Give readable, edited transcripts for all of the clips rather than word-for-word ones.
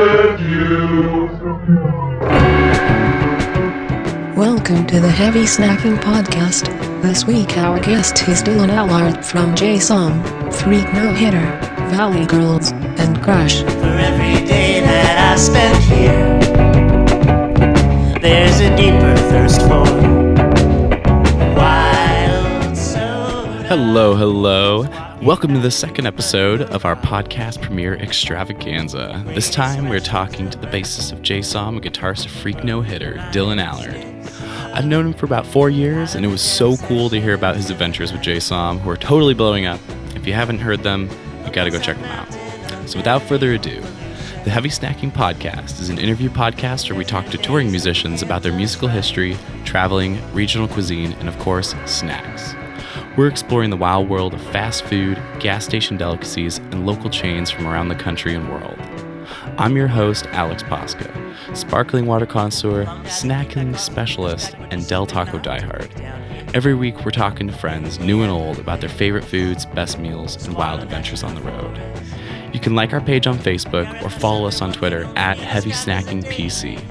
with you. Welcome to the Heavy Snacking Podcast. This week our guest is Dylan Allard from Jay Som, Freak No Hitter, Valley Girls, and Crush. For every day that I spend here, there's a deeper thirst for wild soul. Hello. Welcome to the second episode of our Podcast Premier Extravaganza. This time we're talking to the bassist of Jay Som and guitarist of Freak No Hitter, Dylan Allard. I've known him for about 4 years, and it was so cool to hear about his adventures with Jay Som, who are totally blowing up. If you haven't heard them, you gotta go check them out. So without further ado, the Heavy Snacking Podcast is an interview podcast where we talk to touring musicians about their musical history, traveling, regional cuisine, and of course, snacks. We're exploring the wild world of fast food, gas station delicacies, and local chains from around the country and world. I'm your host, Alyx Poska, sparkling water connoisseur, snacking specialist, and Del Taco diehard. Every week we're talking to friends, new and old, about their favorite foods, best meals, and wild adventures on the road. You can like our page on Facebook or follow us on Twitter at HeavySnackingPC.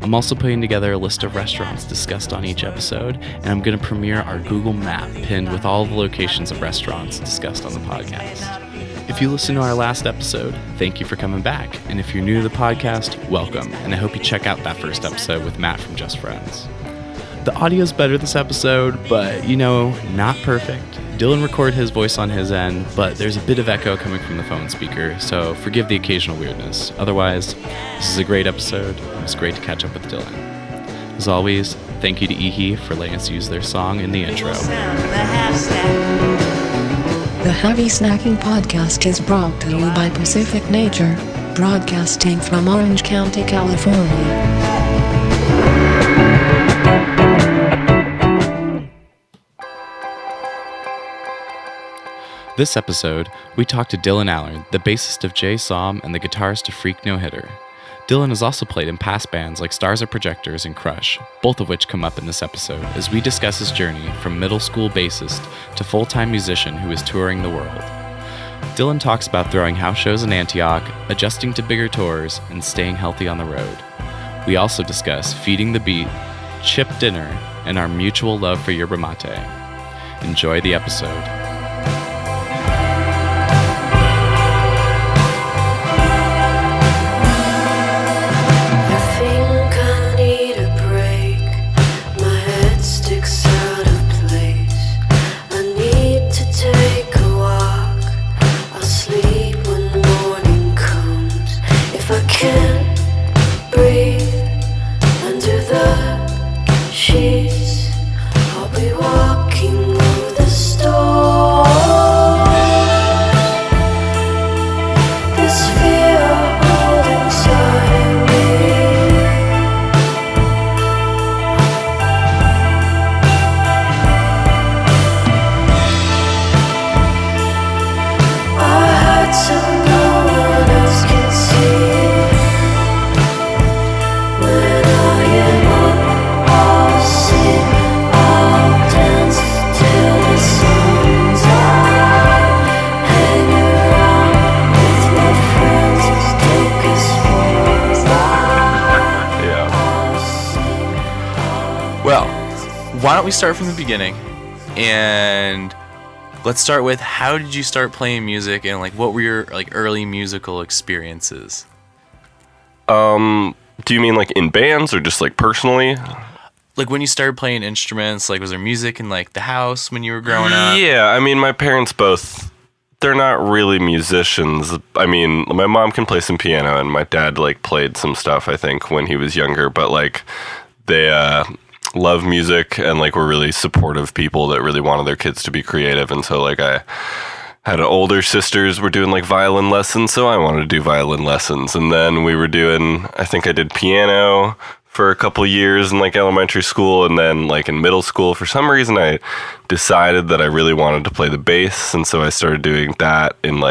I'm also putting together a list of restaurants discussed on each episode, and I'm going to premiere our Google map pinned with all the locations of restaurants discussed on the podcast. If you listened to our last episode, thank you for coming back. And if you're new to the podcast, welcome. And I hope you check out that first episode with Matt from Just Friends. The audio's better this episode, but, not perfect. Dylan recorded his voice on his end, but there's a bit of echo coming from the phone speaker, so forgive the occasional weirdness. Otherwise, this is a great episode. It was great to catch up with Dylan. As always, thank you to Ehe for letting us use their song in the intro. The Heavy Snacking Podcast is brought to you by Pacific Nature, broadcasting from Orange County, California. This episode, we talked to Dylan Allard, the bassist of Jay Som and the guitarist of Freak No Hitter. Dylan has also played in past bands like Stars Are Projectors and Crush, both of which come up in this episode as we discuss his journey from middle school bassist to full-time musician who is touring the world. Dylan talks about throwing house shows in Antioch, adjusting to bigger tours, and staying healthy on the road. We also discuss feeding the beat, chip dinner, and our mutual love for Yerba Mate. Enjoy the episode. Why don't we start from the beginning, and let's start with, how did you start playing music, and what were your early musical experiences? Do you mean in bands or just personally? When you started playing instruments, was there music in the house when you were growing up? Yeah, I mean, my parents both, they're not really musicians. I mean, my mom can play some piano, and my dad played some stuff, I think, when he was younger, but they love music and were really supportive people that really wanted their kids to be creative. And so I had older sisters were doing violin lessons, so I wanted to do violin lessons. And then we were doing, I think I did piano for a couple years in elementary school, and then in middle school, for some reason I decided that I really wanted to play the bass, and so I started doing that in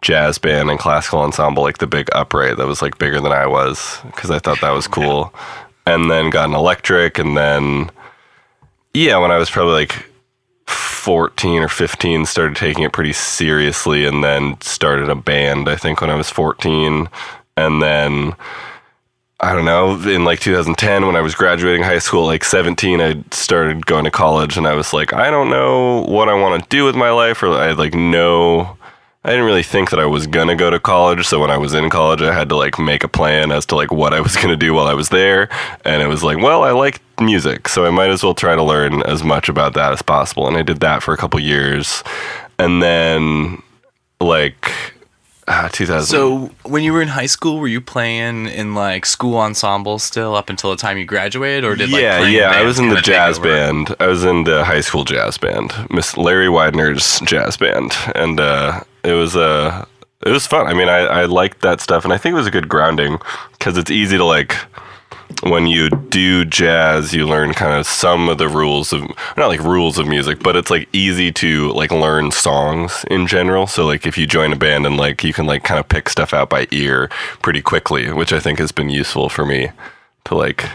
jazz band and classical ensemble, the big upright that was bigger than I was, because I thought that was cool. And then got an electric, and then, when I was probably 14 or 15, started taking it pretty seriously, and then started a band, I think, when I was 14. And then, I don't know, in like 2010 when I was graduating high school, like 17, I started going to college, and I was like, I don't know what I want to do with my life, or I didn't really think that I was going to go to college. So when I was in college, I had to like make a plan as to like what I was going to do while I was there. And it was like, well, I like music, so I might as well try to learn as much about that as possible. And I did that for a couple years. And then like 2000. So when you were in high school, were you playing in like school ensembles still up until the time you graduated, or did I was in the jazz band. I was in the high school jazz band, Miss Larry Widener's jazz band, and it was fun. I mean, I liked that stuff, and I think it was a good grounding because it's easy to like. When you do jazz, you learn kind of some of the rules of, not like rules of music, but it's like easy to like learn songs in general. So like if you join a band and like you can like kind of pick stuff out by ear pretty quickly, which I think has been useful for me to like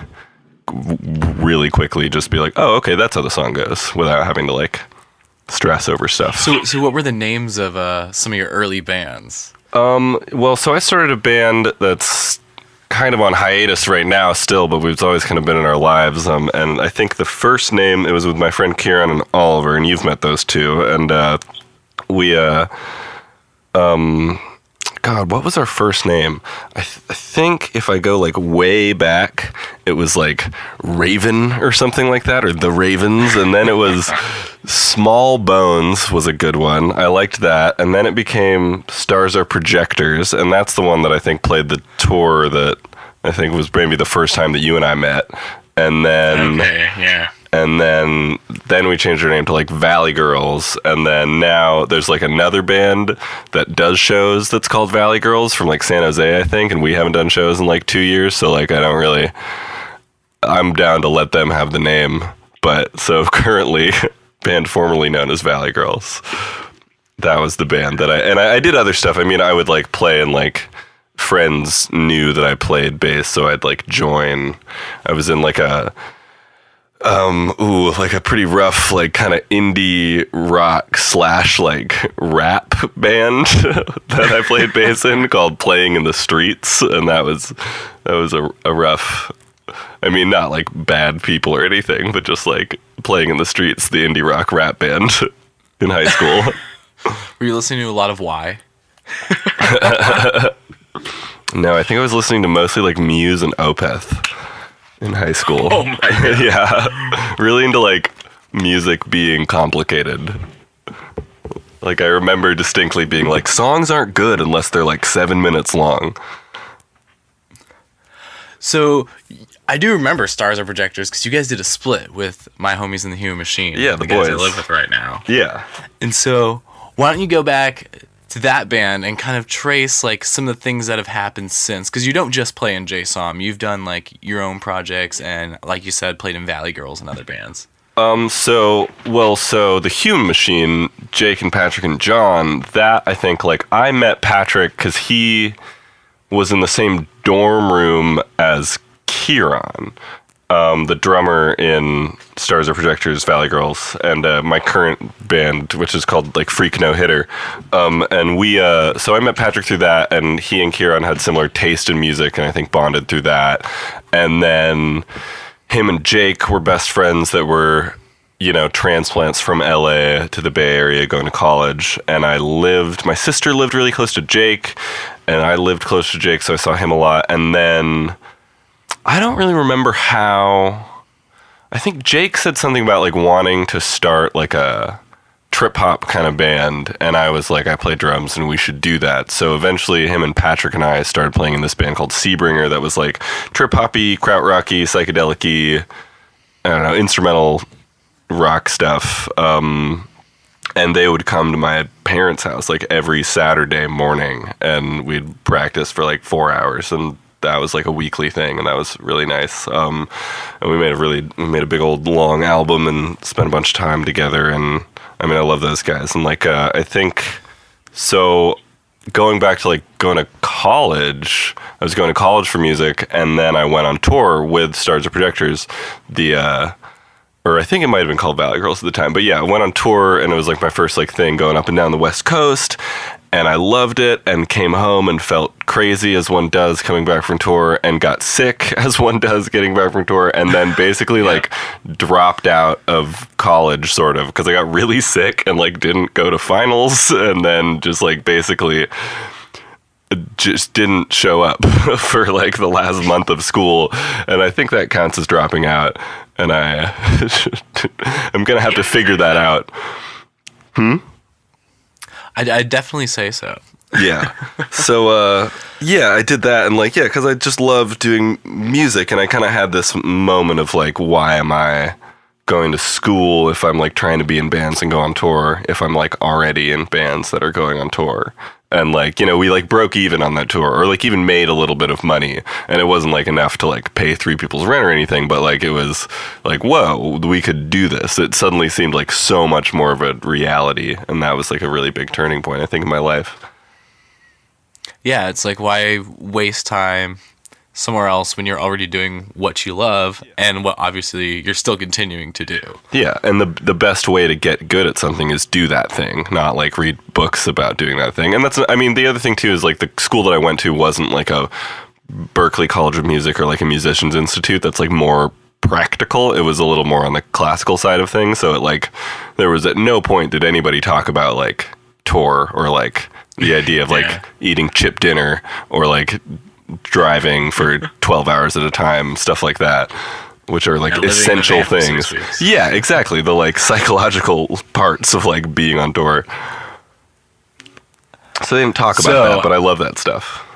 really quickly just be like, oh, okay, that's how the song goes without having to like stress over stuff. So what were the names of some of your early bands? Well, so I started a band that's kind of on hiatus right now still, but we've always kind of been in our lives. And I think the first name, it was with my friend Kieran and Oliver, and you've met those two. And we, God, what was our first name? I think if I go like way back, it was like Raven or something like that, or The Ravens. And then it was Small Bones was a good one. I liked that. And then it became Stars Are Projectors. And that's the one that I think played the tour that I think was maybe the first time that you and I met. And then... Okay, yeah. And then we changed our name to like Valley Girls, and then now there's like another band that does shows that's called Valley Girls from like San Jose, I think, and we haven't done shows in like 2 years, so like I'm down to let them have the name. But so currently, band formerly known as Valley Girls, that was the band that I did other stuff. I mean, I would like play and like friends knew that I played bass, so I'd like join. I was in like a like a pretty rough, like kind of indie rock / like rap band that I played bass in called Playing in the Streets, and that was a rough. I mean, not like bad people or anything, but just like Playing in the Streets, the indie rock rap band in high school. Were you listening to a lot of Why? No, I think I was listening to mostly like Muse and Opeth in high school. Oh my God. Yeah. Really into like music being complicated. Like I remember distinctly being like, songs aren't good unless they're like 7 minutes long. So I do remember Stars Are Projectors because you guys did a split with My Homies in the Human Machine. Yeah, the guys boys I live with right now. Yeah. And so why don't you go back to that band and kind of trace like some of the things that have happened since, because you don't just play in Jay Som, you've done like your own projects and like you said played in Valley Girls and other bands. So the Human Machine, Jake and Patrick and John, that I think like I met Patrick because he was in the same dorm room as Kieran, the drummer in Stars Are Projectors, Valley Girls, and my current band, which is called like Freak No Hitter. And we, so I met Patrick through that, and he and Kieran had similar taste in music, and I think bonded through that. And then him and Jake were best friends that were, you know, transplants from LA to the Bay Area going to college. And my sister lived really close to Jake, and I lived close to Jake, so I saw him a lot. And then I don't really remember how. I think Jake said something about like wanting to start like a trip hop kind of band, and I was like, I play drums and we should do that. So eventually him and Patrick and I started playing in this band called Seabringer that was like trip hoppy, krautrocky, psychedelic-y, I don't know, instrumental rock stuff. And they would come to my parents' house like every Saturday morning, and we'd practice for like 4 hours, and that was like a weekly thing, and that was really nice. And we made a big old long album and spent a bunch of time together. And I mean, I love those guys. And like, I think so going back to like going to college, I was going to college for music, and then I went on tour with Stars Are Projectors, or I think it might have been called Valley Girls at the time, but yeah, I went on tour, and it was like my first like thing going up and down the West Coast. and I loved it and came home and felt crazy as one does coming back from tour, and got sick as one does getting back from tour, and then basically like dropped out of college sort of because I got really sick and like didn't go to finals, and then just like basically just didn't show up for like the last month of school, and I think that counts as dropping out, and I'm gonna have to figure that out. I'd definitely say so. Yeah. So, I did that, and like, because I just love doing music, and I kind of had this moment of like, why am I going to school if I'm like trying to be in bands and go on tour, if I'm like already in bands that are going on tour? And like, we like broke even on that tour, or like even made a little bit of money, and it wasn't like enough to like pay 3 people's rent or anything, but like it was like, whoa, we could do this. It suddenly seemed like so much more of a reality, and that was like a really big turning point, I think, in my life. Yeah, it's like, why waste time somewhere else when you're already doing what you love and what obviously you're still continuing to do. Yeah, and the best way to get good at something is do that thing, not like read books about doing that thing. And that's, I mean, the other thing too is like the school that I went to wasn't like a Berklee College of Music or like a musician's institute that's like more practical. It was a little more on the classical side of things. So it like, there was at no point did anybody talk about like tour or like the idea of like eating chip dinner or like driving for 12 hours at a time, stuff like that, which are like essential things. Yeah, exactly. The like psychological parts of like being on tour. So they didn't talk about that, but I love that stuff.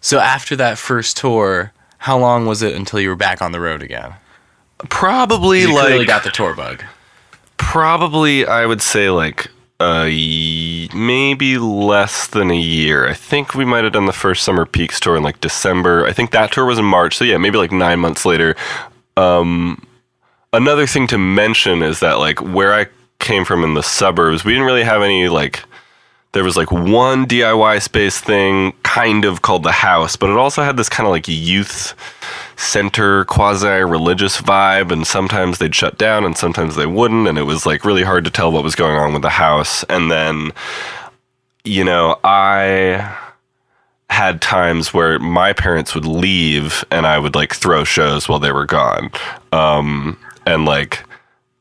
So after that first tour, how long was it until you were back on the road again? Probably you like clearly got the tour bug. Probably, I would say like maybe less than a year. I think we might have done the first Summer Peaks tour in like December. I think that tour was in March. So yeah, maybe like 9 months later. Another thing to mention is that like where I came from in the suburbs, we didn't really have any like, there was like one DIY space thing kind of called The House, but it also had this kind of like youth center quasi-religious vibe, and sometimes they'd shut down and sometimes they wouldn't, and it was like really hard to tell what was going on with The House. And then, I had times where my parents would leave and I would like throw shows while they were gone. And like,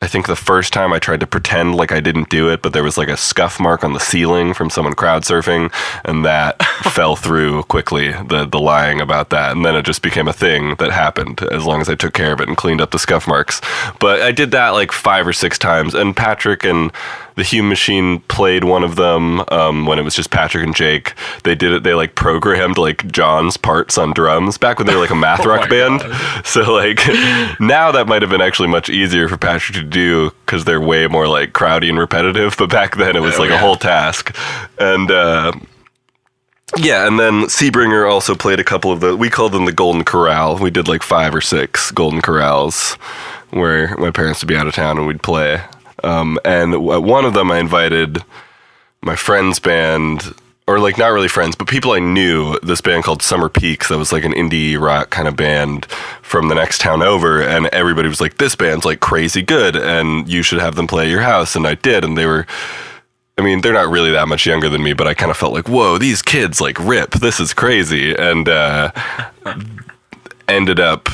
I think the first time I tried to pretend like I didn't do it, but there was like a scuff mark on the ceiling from someone crowd surfing, and that fell through quickly, the lying about that. And then it just became a thing that happened as long as I took care of it and cleaned up the scuff marks. But I did that like 5 or 6 times, and Patrick and the Hume Machine played one of them when it was just Patrick and Jake. They did it, they like programmed like John's parts on drums back when they were like a math rock band. God. So like now that might have been actually much easier for Patrick to do because they're way more like crowdy and repetitive, but back then it was like a whole task. And and then Sebring also played a couple of we called them the Golden Corral. We did like 5 or 6 Golden Corrals where my parents would be out of town and we'd play. And at one of them I invited my friend's band, or like not really friends, but people I knew, this band called Summer Peaks that was like an indie rock kind of band from the next town over, and everybody was like, this band's like crazy good and you should have them play at your house. And I did, and they were, I mean, they're not really that much younger than me, but I kind of felt like, whoa, these kids like rip, this is crazy. And ended up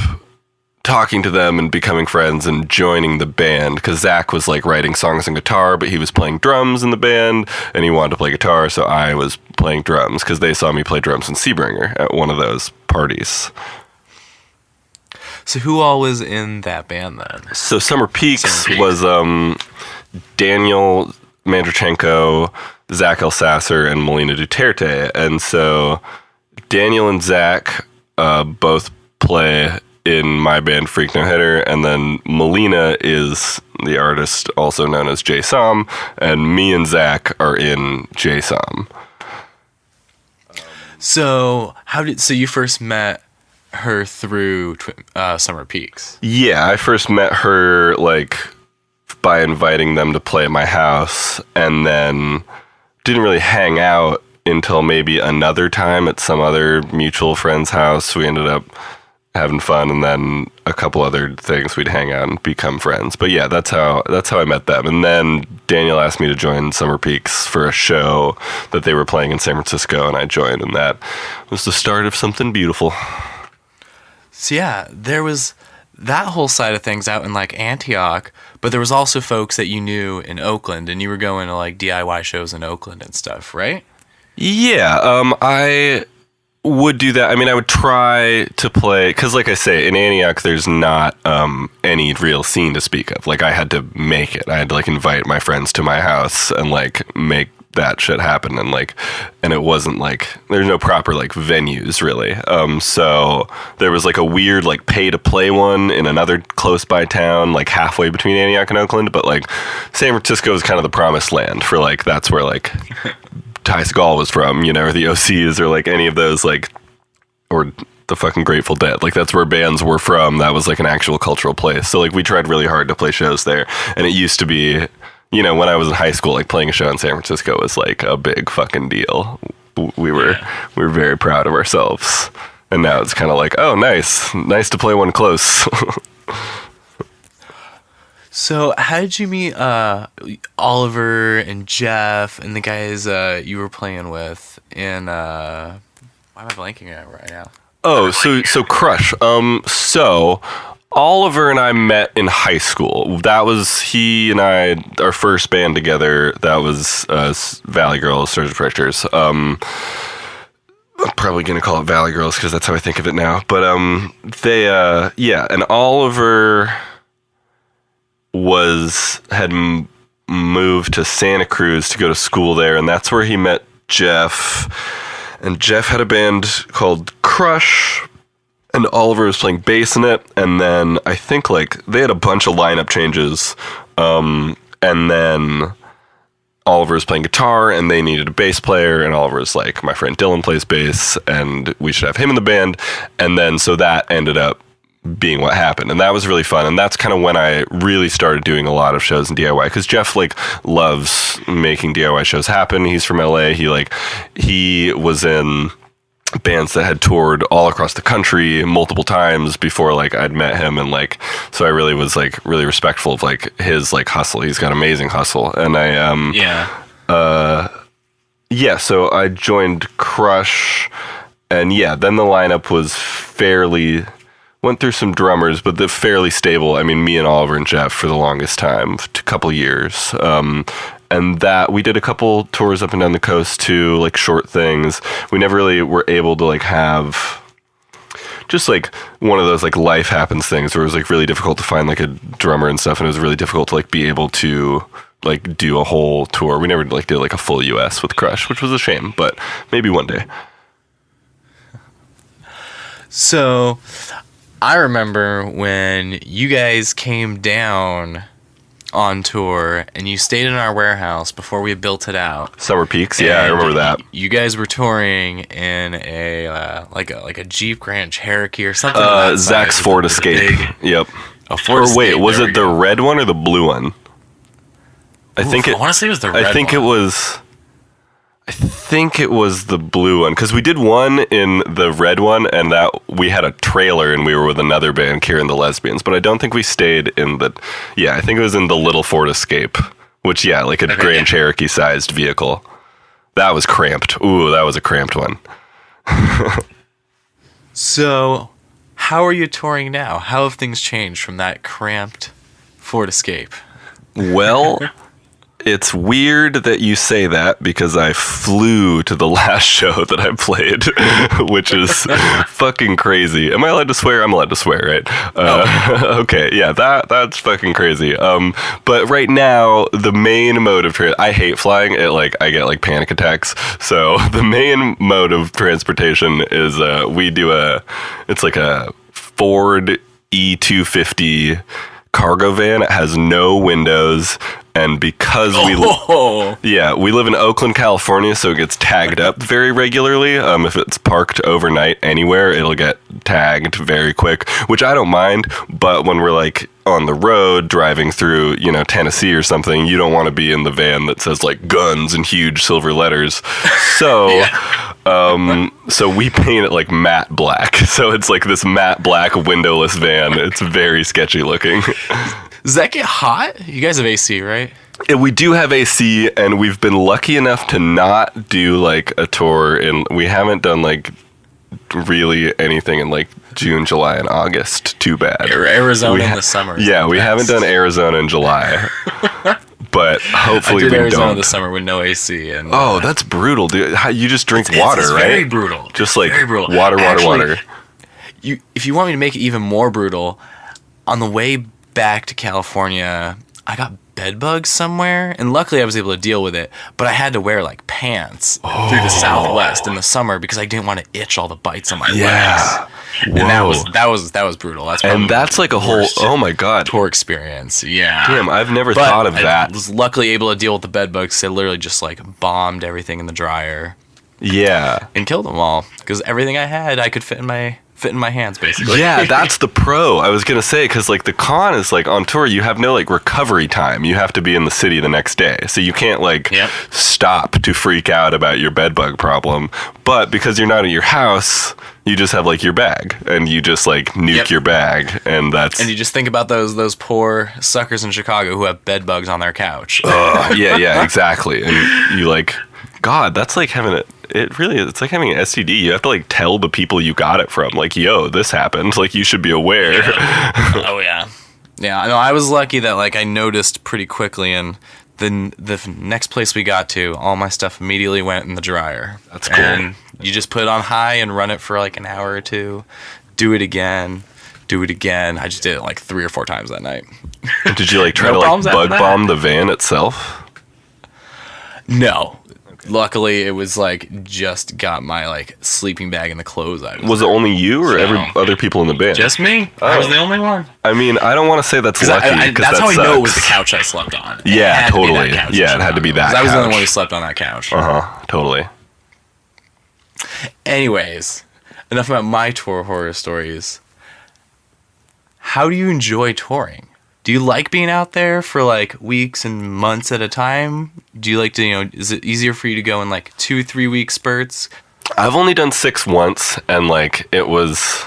talking to them and becoming friends and joining the band because Zach was like writing songs and guitar, but he was playing drums in the band and he wanted to play guitar, so I was playing drums because they saw me play drums in Sebring at one of those parties. So who all was in that band then? So Summer Peaks was Daniel Mandrichenko, Zach Elsasser, and Melina Duterte. And so Daniel and Zach both play in my band Freak No Hitter, and then Melina is the artist also known as Jay Som, and me and Zach are in Jay Som. So you first met her through Summer Peaks? Yeah, I first met her like by inviting them to play at my house, and then didn't really hang out until maybe another time at some other mutual friend's house. We ended up having fun, and then a couple other things we'd hang out and become friends. But yeah, that's how I met them. And then Daniel asked me to join Summer Peaks for a show that they were playing in San Francisco, and I joined, and that was the start of something beautiful. So yeah, there was that whole side of things out in like Antioch, but there was also folks that you knew in Oakland, and you were going to like DIY shows in Oakland and stuff, right? Yeah, I would do that. I mean, I would try to play, because like I say, in Antioch, there's not any real scene to speak of. Like, I had to make it. I had to like invite my friends to my house and like make that shit happen, and it wasn't like there's no proper like venues really, so there was like a weird like pay to play one in another close by town like halfway between Antioch and Oakland, but like San Francisco is kind of the promised land for like, that's where like Ty Segall was from, you know, or the OCs, or like any of those, like, or the fucking Grateful Dead, like that's where bands were from. That was like an actual cultural place. So like we tried really hard to play shows there, and it used to be, you know, when I was in high school, like playing a show in San Francisco was like a big fucking deal. We were very proud of ourselves. And now it's kind of like, oh, nice to play one close. So how did you meet Oliver and Jeff and the guys you were playing with in why am I blanking out right now? Oh, so Crush. So Oliver and I met in high school. That was he and I, our first band together. That was Valley Girls, Surgeon Pictures. I'm probably going to call it Valley Girls because that's how I think of it now. But and Oliver had moved to Santa Cruz to go to school there, and that's where he met Jeff. And Jeff had a band called Crush, and Oliver was playing bass in it, and then I think like they had a bunch of lineup changes, and then Oliver was playing guitar, and they needed a bass player, and Oliver was like, my friend Dylan plays bass, and we should have him in the band, and then so that ended up being what happened, and that was really fun, and that's kind of when I really started doing a lot of shows in DIY, because Jeff like loves making DIY shows happen. He's from LA. He was in bands that had toured all across the country multiple times before like I'd met him, and like so I really was like really respectful of like his like hustle. He's got amazing hustle, and so I joined Crush, and then the lineup was went through some drummers, but they're fairly stable. I mean, me and Oliver and Jeff for the longest time, a couple years. And that we did a couple tours up and down the coast too, like short things. We never really were able to like have just like one of those like life happens things where it was like really difficult to find like a drummer and stuff, and it was really difficult to like be able to like do a whole tour. We never like did like a full US with Crush, which was a shame, but maybe one day. So I remember when you guys came down on tour and you stayed in our warehouse before we built it out. Summer Peaks, yeah, I remember that. You guys were touring in a like a Jeep Grand Cherokee or something. Zach's Ford Escape. Yep. A Ford Escape. Wait, was it the red one or the blue one? I want to say it was the red one. I think it was the blue one, because we did one in the red one, and that we had a trailer, and we were with another band, Kieran the Lesbians, but I don't think we stayed in the... Yeah, I think it was in the little Ford Escape, which, like a Grand Cherokee-sized vehicle. That was cramped. Ooh, that was a cramped one. So, how are you touring now? How have things changed from that cramped Ford Escape? Well... It's weird that you say that, because I flew to the last show that I played, which is fucking crazy. Am I allowed to swear? I'm allowed to swear, right? Okay, yeah, that's fucking crazy. But right now, the main mode of I hate flying. I get like panic attacks. So the main mode of transportation is we do it's like a Ford E250 cargo van. It has no windows. And because we live in Oakland, California, so it gets tagged up very regularly. If it's parked overnight anywhere, it'll get tagged very quick, which I don't mind. But when we're like on the road driving through, Tennessee or something, you don't want to be in the van that says like guns in huge silver letters. So So we paint it like matte black. So it's like this matte black windowless van. It's very sketchy looking. Does that get hot? You guys have AC, right? And we do have AC, and we've been lucky enough to not do like a tour, and we haven't done like really anything in like June, July, and August. Too bad. Arizona in the summer. Yeah, we haven't done Arizona in July. But hopefully I did we Arizona don't. this summer with no AC. And That's brutal, dude. You just drink water, it's right? Very brutal. Just like very brutal. water. Actually, if you want me to make it even more brutal, on the way back to California, I got bed bugs somewhere, and luckily I was able to deal with it. But I had to wear like pants through the Southwest in the summer because I didn't want to itch all the bites on my legs. And that was brutal. That's like a whole. Oh my god. Tour experience. Yeah. Damn, I've never thought of that. I was luckily able to deal with the bed bugs. I literally just like bombed everything in the dryer. Yeah. And killed them all because everything I had I could fit in my hands basically. Yeah, that's the pro. I was gonna say, because like the con is like on tour you have no like recovery time. You have to be in the city the next day, so you can't like stop to freak out about your bed bug problem. But because you're not at your house, you just have like your bag, and you just like nuke your bag, and you just think about those poor suckers in Chicago who have bed bugs on their couch. Yeah, exactly. And you like, God, that's like having it's like having an STD. You have to like tell the people you got it from, like, yo, this happened. Like, you should be aware. Yeah. Oh yeah. Yeah, I know. I was lucky that like I noticed pretty quickly, and the next place we got to, all my stuff immediately went in the dryer. That's cool. And you just put it on high and run it for like an hour or two. Do it again. I just did it like 3 or 4 times that night. Did you like try to like bug bomb the van itself? No. Luckily, it was like just got my like sleeping bag and the clothes out. Was it only you or other people in the band? Just me. I was the only one. I mean, I don't want to say that's lucky. That's how I sucks. know it was the couch I slept on. Yeah, totally. Yeah, it had to be that. I was the only one who slept on that couch. Totally. Anyways, enough about my tour horror stories. How do you enjoy touring? Do you like being out there for like weeks and months at a time? Do you like to, is it easier for you to go in like 2-3 week spurts? I've only done 6 once, and like it was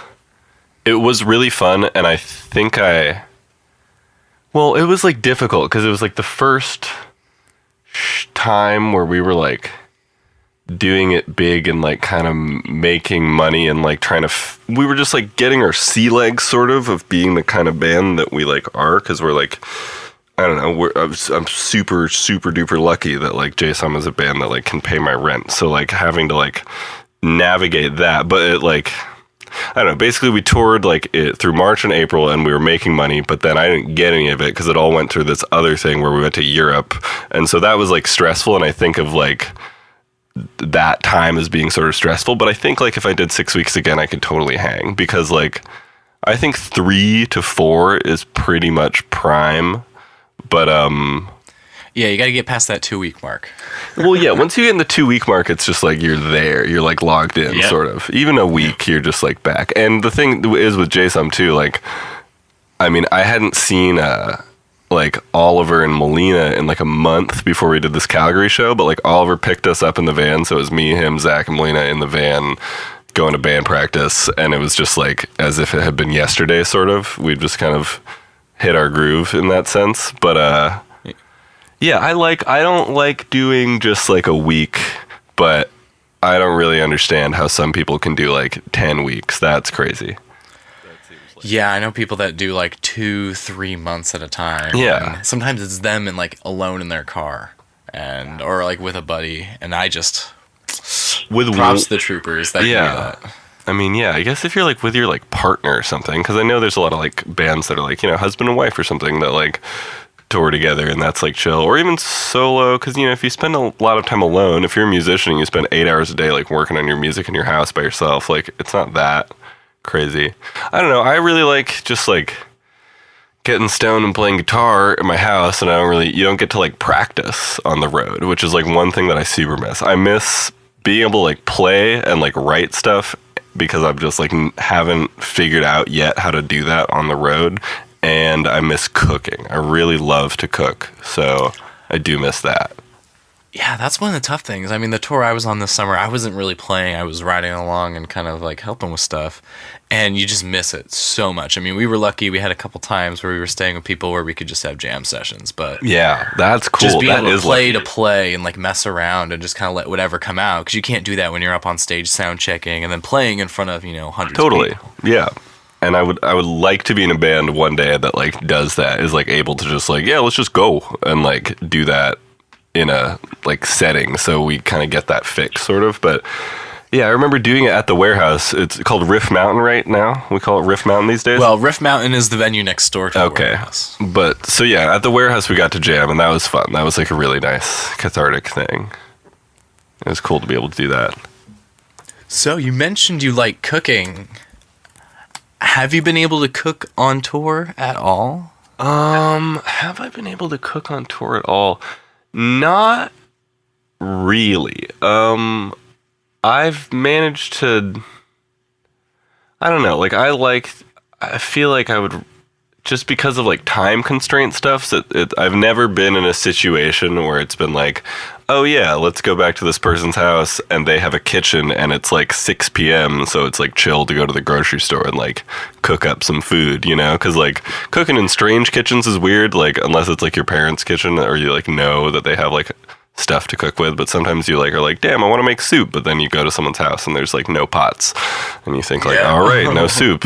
really fun, and I think it was like difficult because it was like the first time where we were like doing it big and like kind of making money and like trying to we were just like getting our sea legs sort of being the kind of band that we like are, because we're like, I don't know, I'm super duper lucky that like Jay Som is a band that like can pay my rent, so like having to like navigate that. But it like, I don't know, basically we toured like it through March and April, and we were making money, but then I didn't get any of it because it all went through this other thing where we went to Europe, and so that was like stressful, and I think of like that time as being sort of stressful. But I think like if I did 6 weeks again, I could totally hang, because like I think 3 to 4 is pretty much prime. But yeah, you got to get past that 2 week mark. Well, yeah, once you get in the 2 week mark, it's just like you're there, you're like logged in, sort of. Even a week, you're just like back. And the thing is with Jay Som too, like, I mean, I hadn't seen like Oliver and Melina in like a month before we did this Calgary show, but like Oliver picked us up in the van, so it was me, him, Zach, and Melina in the van going to band practice, and it was just like as if it had been yesterday, sort of. We just kind of hit our groove in that sense. But yeah, I don't like doing just like a week, but I don't really understand how some people can do like 10 weeks. That's crazy. Yeah, I know people that do like 2-3 months at a time. Yeah. And sometimes it's them and like alone in their car, or like with a buddy. And I just props to the troopers that can do that. I mean, yeah, I guess if you're like with your like partner or something, because I know there's a lot of like bands that are like, husband and wife or something that like tour together, and that's like chill, or even solo, because if you spend a lot of time alone, if you're a musician and you spend 8 hours a day like working on your music in your house by yourself, like it's not that crazy. I don't know, I really like just like getting stoned and playing guitar in my house, and you don't get to like practice on the road, which is like one thing that I super miss. I miss being able to like play and like write stuff, because I've just like haven't figured out yet how to do that on the road. And I miss cooking. I really love to cook, so I do miss that. Yeah, that's one of the tough things. I mean, the tour I was on this summer, I wasn't really playing. I was riding along and kind of like helping with stuff. And you just miss it so much. I mean, we were lucky. We had a couple times where we were staying with people where we could just have jam sessions. But Yeah, that's cool. just being That able is to play lucky. to play and like mess around and just kind of let whatever come out. Because you can't do that when you're up on stage sound checking and then playing in front of, hundreds of Totally. people. Yeah. And I would like to be in a band one day that like does that, is like able to just like, yeah, let's just go and like do that in a like setting, so we kind of get that fix sort of. But yeah, I remember doing it at the warehouse. It's called Riff Mountain right now. We call it Riff Mountain these days. Well, Riff Mountain is the venue next door to the Okay. warehouse. But so yeah, at the warehouse we got to jam, and that was fun. That was like a really nice cathartic thing. It was cool to be able to do that. So you mentioned you like cooking. Have you been able to cook on tour at all? Have I been able to cook on tour at all? Not really. I've managed to, I don't know, like I feel like I would, just because of like time constraint stuff, so I've never been in a situation where it's been like, oh yeah, let's go back to this person's house and they have a kitchen and it's like 6 p.m. so it's like chill to go to the grocery store and like cook up some food, because like cooking in strange kitchens is weird, like unless it's like your parents' kitchen or you like know that they have like stuff to cook with. But sometimes you like are like, damn, I want to make soup, but then you go to someone's house and there's like no pots and you think like, all right, no soup.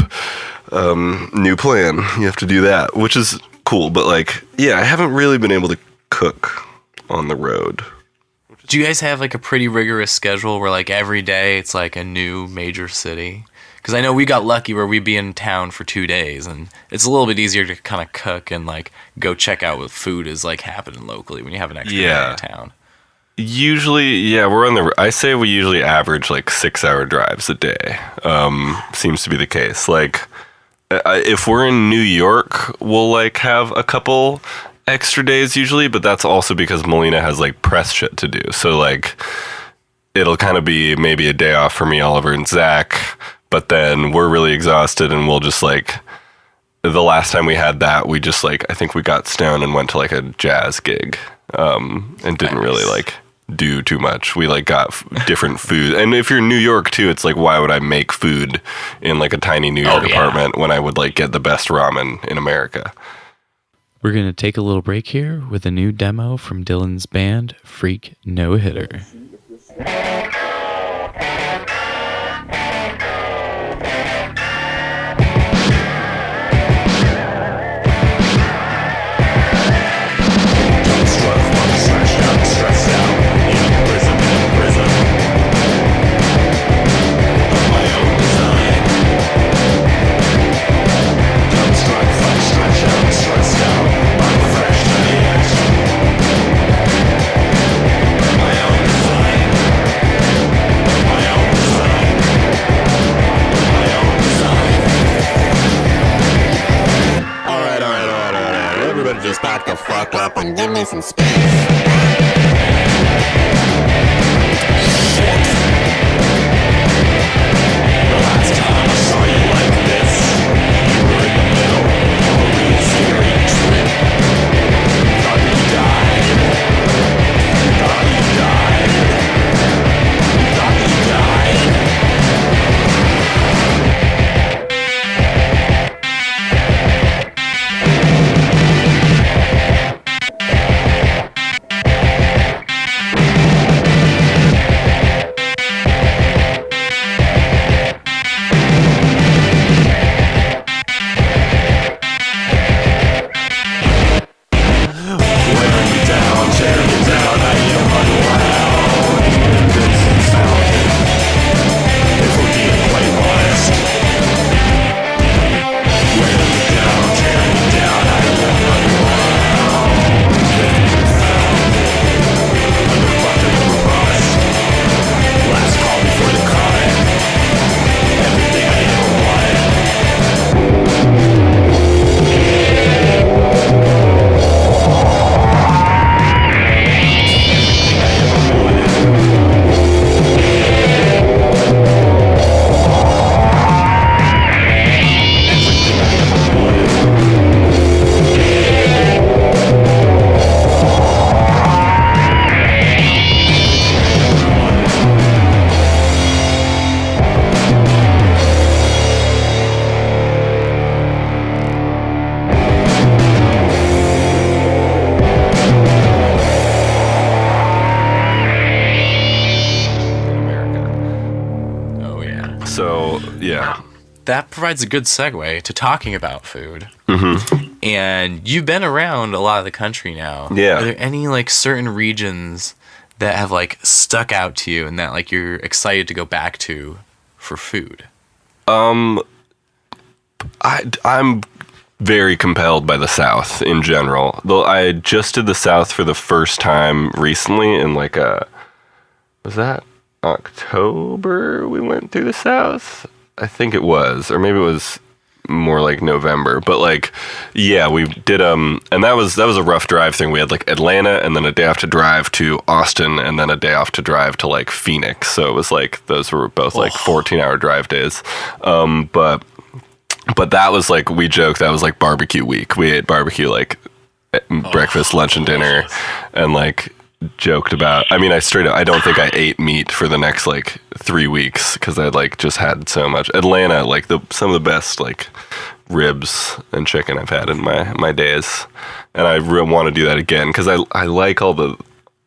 New plan. You have to do that, which is cool. But like, yeah, I haven't really been able to cook on the road. Do you guys have like a pretty rigorous schedule where like every day it's like a new major city? Because I know we got lucky where we'd be in town for 2 days, and it's a little bit easier to kind of cook and like go check out what food is like happening locally when you have an extra day in town. Usually, yeah, I say we usually average like 6-hour drives a day. Seems to be the case. Like, if we're in New York, we'll like have a couple extra days usually, but that's also because Melina has like press shit to do. So like, it'll kind of be maybe a day off for me, Oliver, and Zach, but then we're really exhausted and we'll just like, the last time we had that, we just like, I think we got stoned and went to like a jazz gig, and didn't really like do too much. We like got different food. And if you're in New York too, it's like, why would I make food in like a tiny New York apartment when I would like get the best ramen in America? We're going to take a little break here with a new demo from Dylan's band, Freak No Hitter. Just back the fuck up and give me some space. So, yeah. That provides a good segue to talking about food. Mm-hmm. And you've been around a lot of the country now. Yeah. Are there any like certain regions that have like stuck out to you and that like you're excited to go back to for food? I'm very compelled by the South in general. Though I just did the South for the first time recently in like was that October we went through the South? I think it was, or maybe it was more like November. But like, yeah, we did and that was a rough drive thing. We had like Atlanta and then a day off to drive to Austin and then a day off to drive to like Phoenix. So it was like those were both like 14-hour drive days. But that was like, we joked that was like barbecue week. We ate barbecue like breakfast, lunch, and dinner, and like joked about, I mean, I don't think I ate meat for the next like 3 weeks because I like just had so much. Atlanta, like some of the best like ribs and chicken I've had in my days, and I really want to do that again because I like all the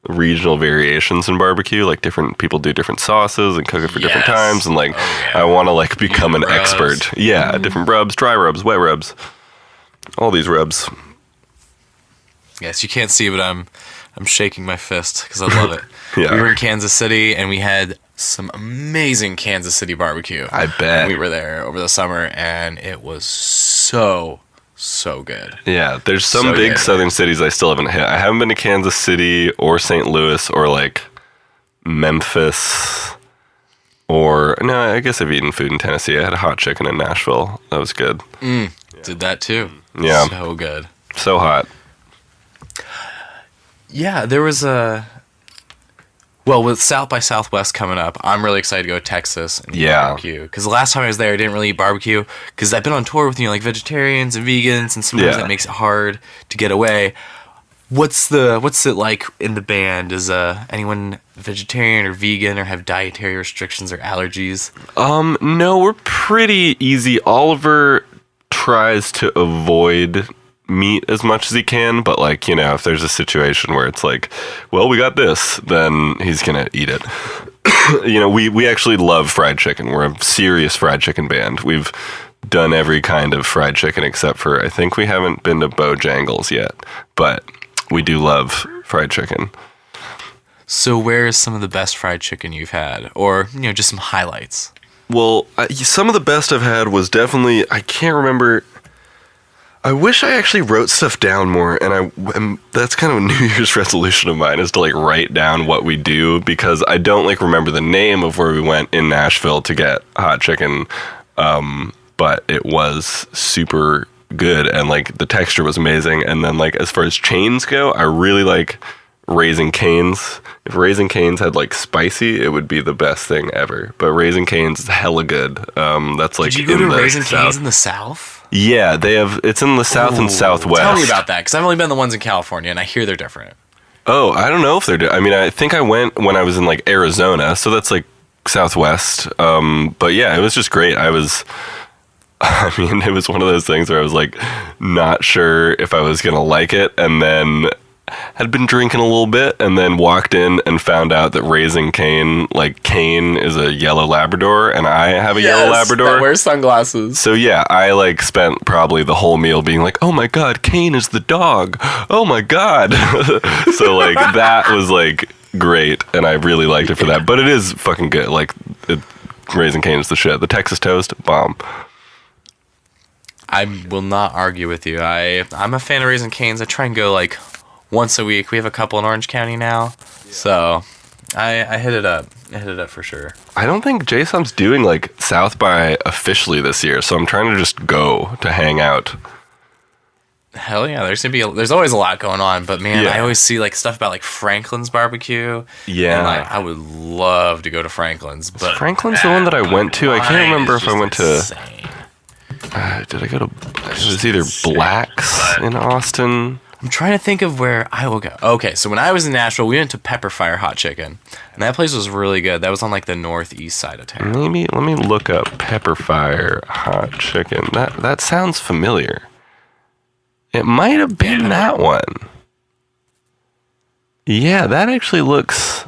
regional variations in barbecue. Like different people do different sauces and cook it for different times, and like I want to like become an expert. Yeah, different rubs, dry rubs, wet rubs, all these rubs. Yes, you can't see, but I'm shaking my fist because I love it. Yeah. We were in Kansas City and we had some amazing Kansas City barbecue. I bet. We were there over the summer and it was so good. Yeah, there's some So big good. southern cities I still haven't hit. I haven't been to Kansas City or St. Louis or like Memphis or, no, I guess I've eaten food in Tennessee. I had a hot chicken in Nashville. That was good. Did that too. Yeah. So good. So hot. Yeah, there was with South by Southwest coming up, I'm really excited to go to Texas and eat barbecue. Because the last time I was there, I didn't really eat barbecue. Because I've been on tour with, like vegetarians and vegans, and sometimes that makes it hard to get away. What's it like in the band? Is anyone vegetarian or vegan or have dietary restrictions or allergies? No, we're pretty easy. Oliver tries to avoid meat as much as he can, but like, you know, if there's a situation where it's like, well, we got this, then he's gonna eat it. You know, we actually love fried chicken. We're a serious fried chicken band. We've done every kind of fried chicken except for, I think we haven't been to Bojangles yet, but we do love fried chicken. So where is some of the best fried chicken you've had? Or, you know, just some highlights? Well, some of the best I've had was definitely, I can't remember. I wish I actually wrote stuff down more, and that's kind of a New Year's resolution of mine, is to like write down what we do, because I don't like remember the name of where we went in Nashville to get hot chicken, but it was super good, and like the texture was amazing. And then like as far as chains go, I really like Raising Cane's. If Raising Cane's had like spicy, it would be the best thing ever. But Raising Cane's is hella good. That's like, did you go in to the Raising South. Cane's in the South? Yeah, they have. It's in the South and Southwest. Tell me about that, because I've only been the ones in California, and I hear they're different. Oh, I don't know if they're. I mean, I think I went when I was in like Arizona, so that's like Southwest. But yeah, it was just great. I mean, it was one of those things where I was like not sure if I was gonna like it, and then had been drinking a little bit, and then walked in and found out that Raising Cane, like Cane is a yellow Labrador, and I have a yellow Labrador. That wears sunglasses. So yeah, I like spent probably the whole meal being like, oh my god, Cane is the dog. Oh my god. So like that was like great, and I really liked it for that. But it is fucking good. Like Raising Cane is the shit. The Texas toast, bomb. I will not argue with you. I'm a fan of Raising Cane's. I try and go like once a week. We have a couple in Orange County now, so I hit it up. I hit it up for sure. I don't think Jay Som's doing like South by officially this year, so I'm trying to just go to hang out. Hell yeah, there's always a lot going on, but man, Yeah. I always see like stuff about like Franklin's barbecue. Yeah. And like I would love to go to Franklin's, but Franklin's the one that I went to. I can't remember if I went to. insane. Did I go to? It was either Black's in Austin. I'm trying to think of where I will go. Okay, so when I was in Nashville, we went to Pepper Fire Hot Chicken, and that place was really good. That was on like the northeast side of town. Maybe let me look up Pepper Fire Hot Chicken. That sounds familiar. It might have been that one. Yeah, that actually looks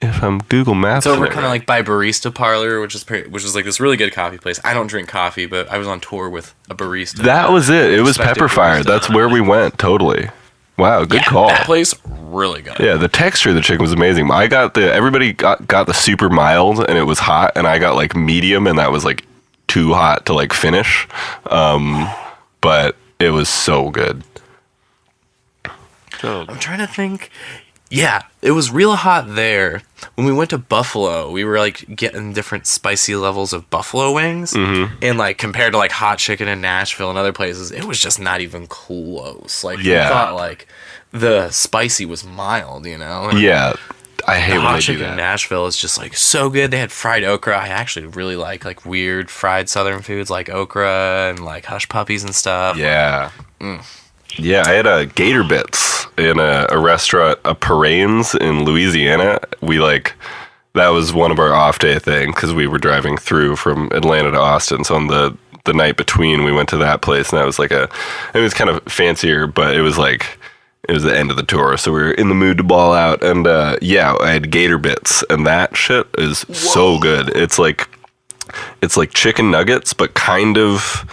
if I'm Google Maps. It's over kind of like by Barista Parlor, which is like this really good coffee place. I don't drink coffee, but I was on tour with a barista. That was it. It was Respected Pepperfire. barista. That's where we went. Totally. Wow, good Yeah, call. that place really good. Yeah, the texture of the chicken was amazing. Everybody got the super mild and it was hot, and I got like medium, and that was like too hot to like finish. But it was so good. I'm trying to think. Yeah, it was real hot there. When we went to Buffalo, we were like getting different spicy levels of buffalo wings, and like compared to like hot chicken in Nashville and other places, it was just not even close. Like we thought like the spicy was mild, you know? And Yeah, I hate the when hot they do chicken in that. Nashville is just like so good. They had fried okra. I actually really like weird fried southern foods like okra and like hush puppies and stuff. Yeah. Yeah, I had gator bits in a restaurant, a Paraines in Louisiana. That was one of our off day things because we were driving through from Atlanta to Austin. So on the night between, we went to that place, and that was it was kind of fancier, but it was the end of the tour, so we were in the mood to ball out. And I had gator bits, and that shit is so good. It's like chicken nuggets, but kind of.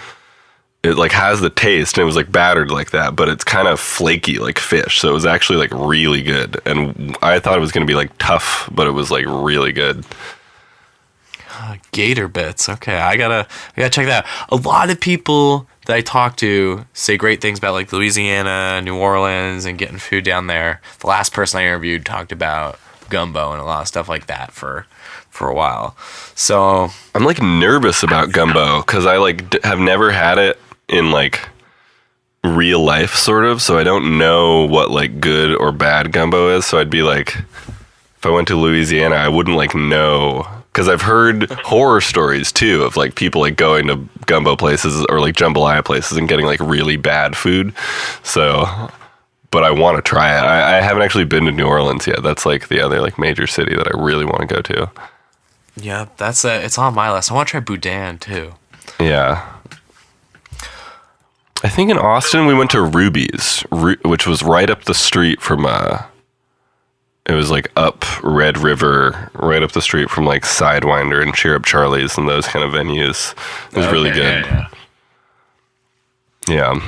It like has the taste, and it was like battered like that, but it's kind of flaky like fish. So it was actually like really good. And I thought it was going to be like tough, but it was like really good. Gator bits. Okay, I gotta check that out. A lot of people that I talk to say great things about like Louisiana, New Orleans, and getting food down there. The last person I interviewed talked about gumbo and a lot of stuff like that for a while. So I'm like nervous about gumbo because I have never had it in like real life sort of, so I don't know what like good or bad gumbo is. So I'd be like, if I went to Louisiana, I wouldn't like know, because I've heard horror stories too of like people like going to gumbo places or like jambalaya places and getting like really bad food. So, but I want to try it. I haven't actually been to New Orleans yet. That's like the other like major city that I really want to go to. yeah, it's on my list. I want to try boudin too. Yeah. I think in Austin we went to Ruby's, which was right up the street from it was like up Red River, right up the street from like Sidewinder and Cheer Up Charlie's and those kind of venues. It was really good. Yeah.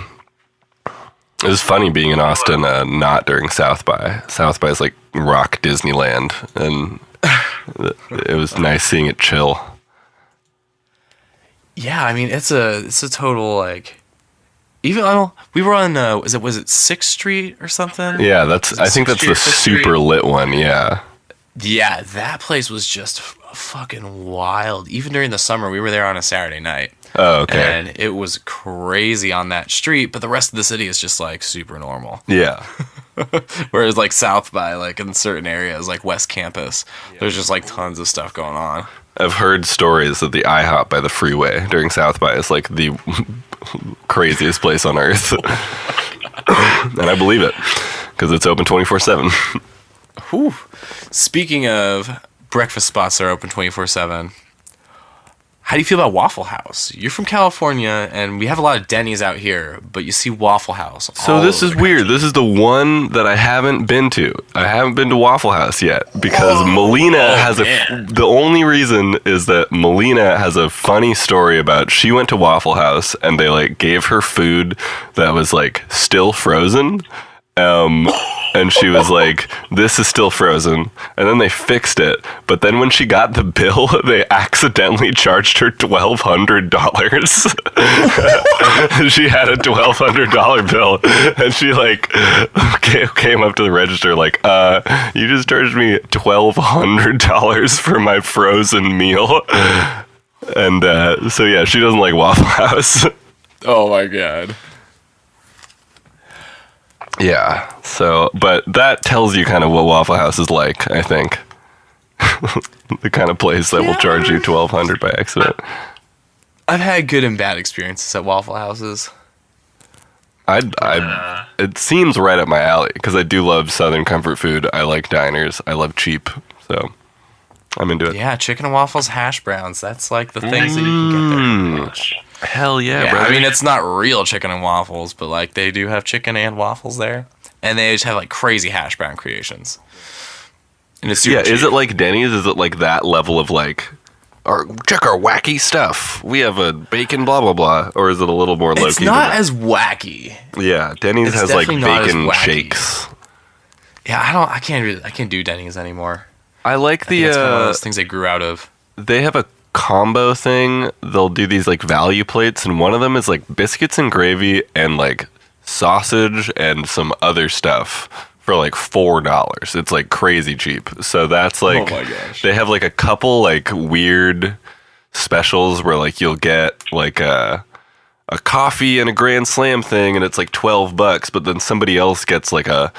It was funny being in Austin, not during South by. South by is like rock Disneyland, and it was nice seeing it chill. Yeah, I mean it's a total like. Even we were on was it 6th Street or something? Yeah, I think that's the super lit one. Yeah. Yeah, that place was just fucking wild. Even during the summer, we were there on a Saturday night. Oh, okay. And it was crazy on that street, but the rest of the city is just like super normal. Yeah. Whereas like South by, like in certain areas, like West Campus, there's just like tons of stuff going on. I've heard stories that the IHOP by the freeway during South by is like the craziest place on earth. And I believe it because it's open 24/7. Whew. Speaking of breakfast spots that are open 24/7, how do you feel about Waffle House? You're from California, and we have a lot of Denny's out here, but you see Waffle House. So this is weird. This is the one that I haven't been to. I haven't been to Waffle House yet because Melina has the only reason is that Melina has a funny story about she went to Waffle House and they like gave her food that was like still frozen. And she was like, this is still frozen. And then they fixed it. But then when she got the bill, they accidentally charged her $1,200. She had a $1,200 bill. And she like came up to the register like, you just charged me $1,200 for my frozen meal. And so yeah, she doesn't like Waffle House. Oh my God. Yeah, so, but that tells you kind of what Waffle House is like, I think. The kind of place that will charge you $1,200 by accident. I've had good and bad experiences at Waffle Houses. It seems right up my alley, because I do love Southern comfort food. I like diners. I love cheap, so I'm into it. Yeah, chicken and waffles, hash browns. That's like the things that you can get there pretty much. Hell yeah, Yeah, brother. I mean, it's not real chicken and waffles, but like they do have chicken and waffles there. And they just have like crazy hash brown creations. And it's super Yeah, is cheap. it like Denny's? Is it like that level of like, check our wacky stuff. We have a bacon blah blah blah, or is it a little more low key? It's not as wacky. Yeah, Denny's It's has like definitely not as bacon wacky. shakes. Yeah, I can't do Denny's anymore. I like I think it's kind of one of the those things they grew out of. they have a combo thing. They'll do these like value plates, and one of them is like biscuits and gravy and like sausage and some other stuff for like $4. It's like crazy cheap. So that's like, Oh my gosh. they have like a couple like weird specials where like you'll get like a coffee and a Grand Slam thing, and it's like $12, but then somebody else gets like a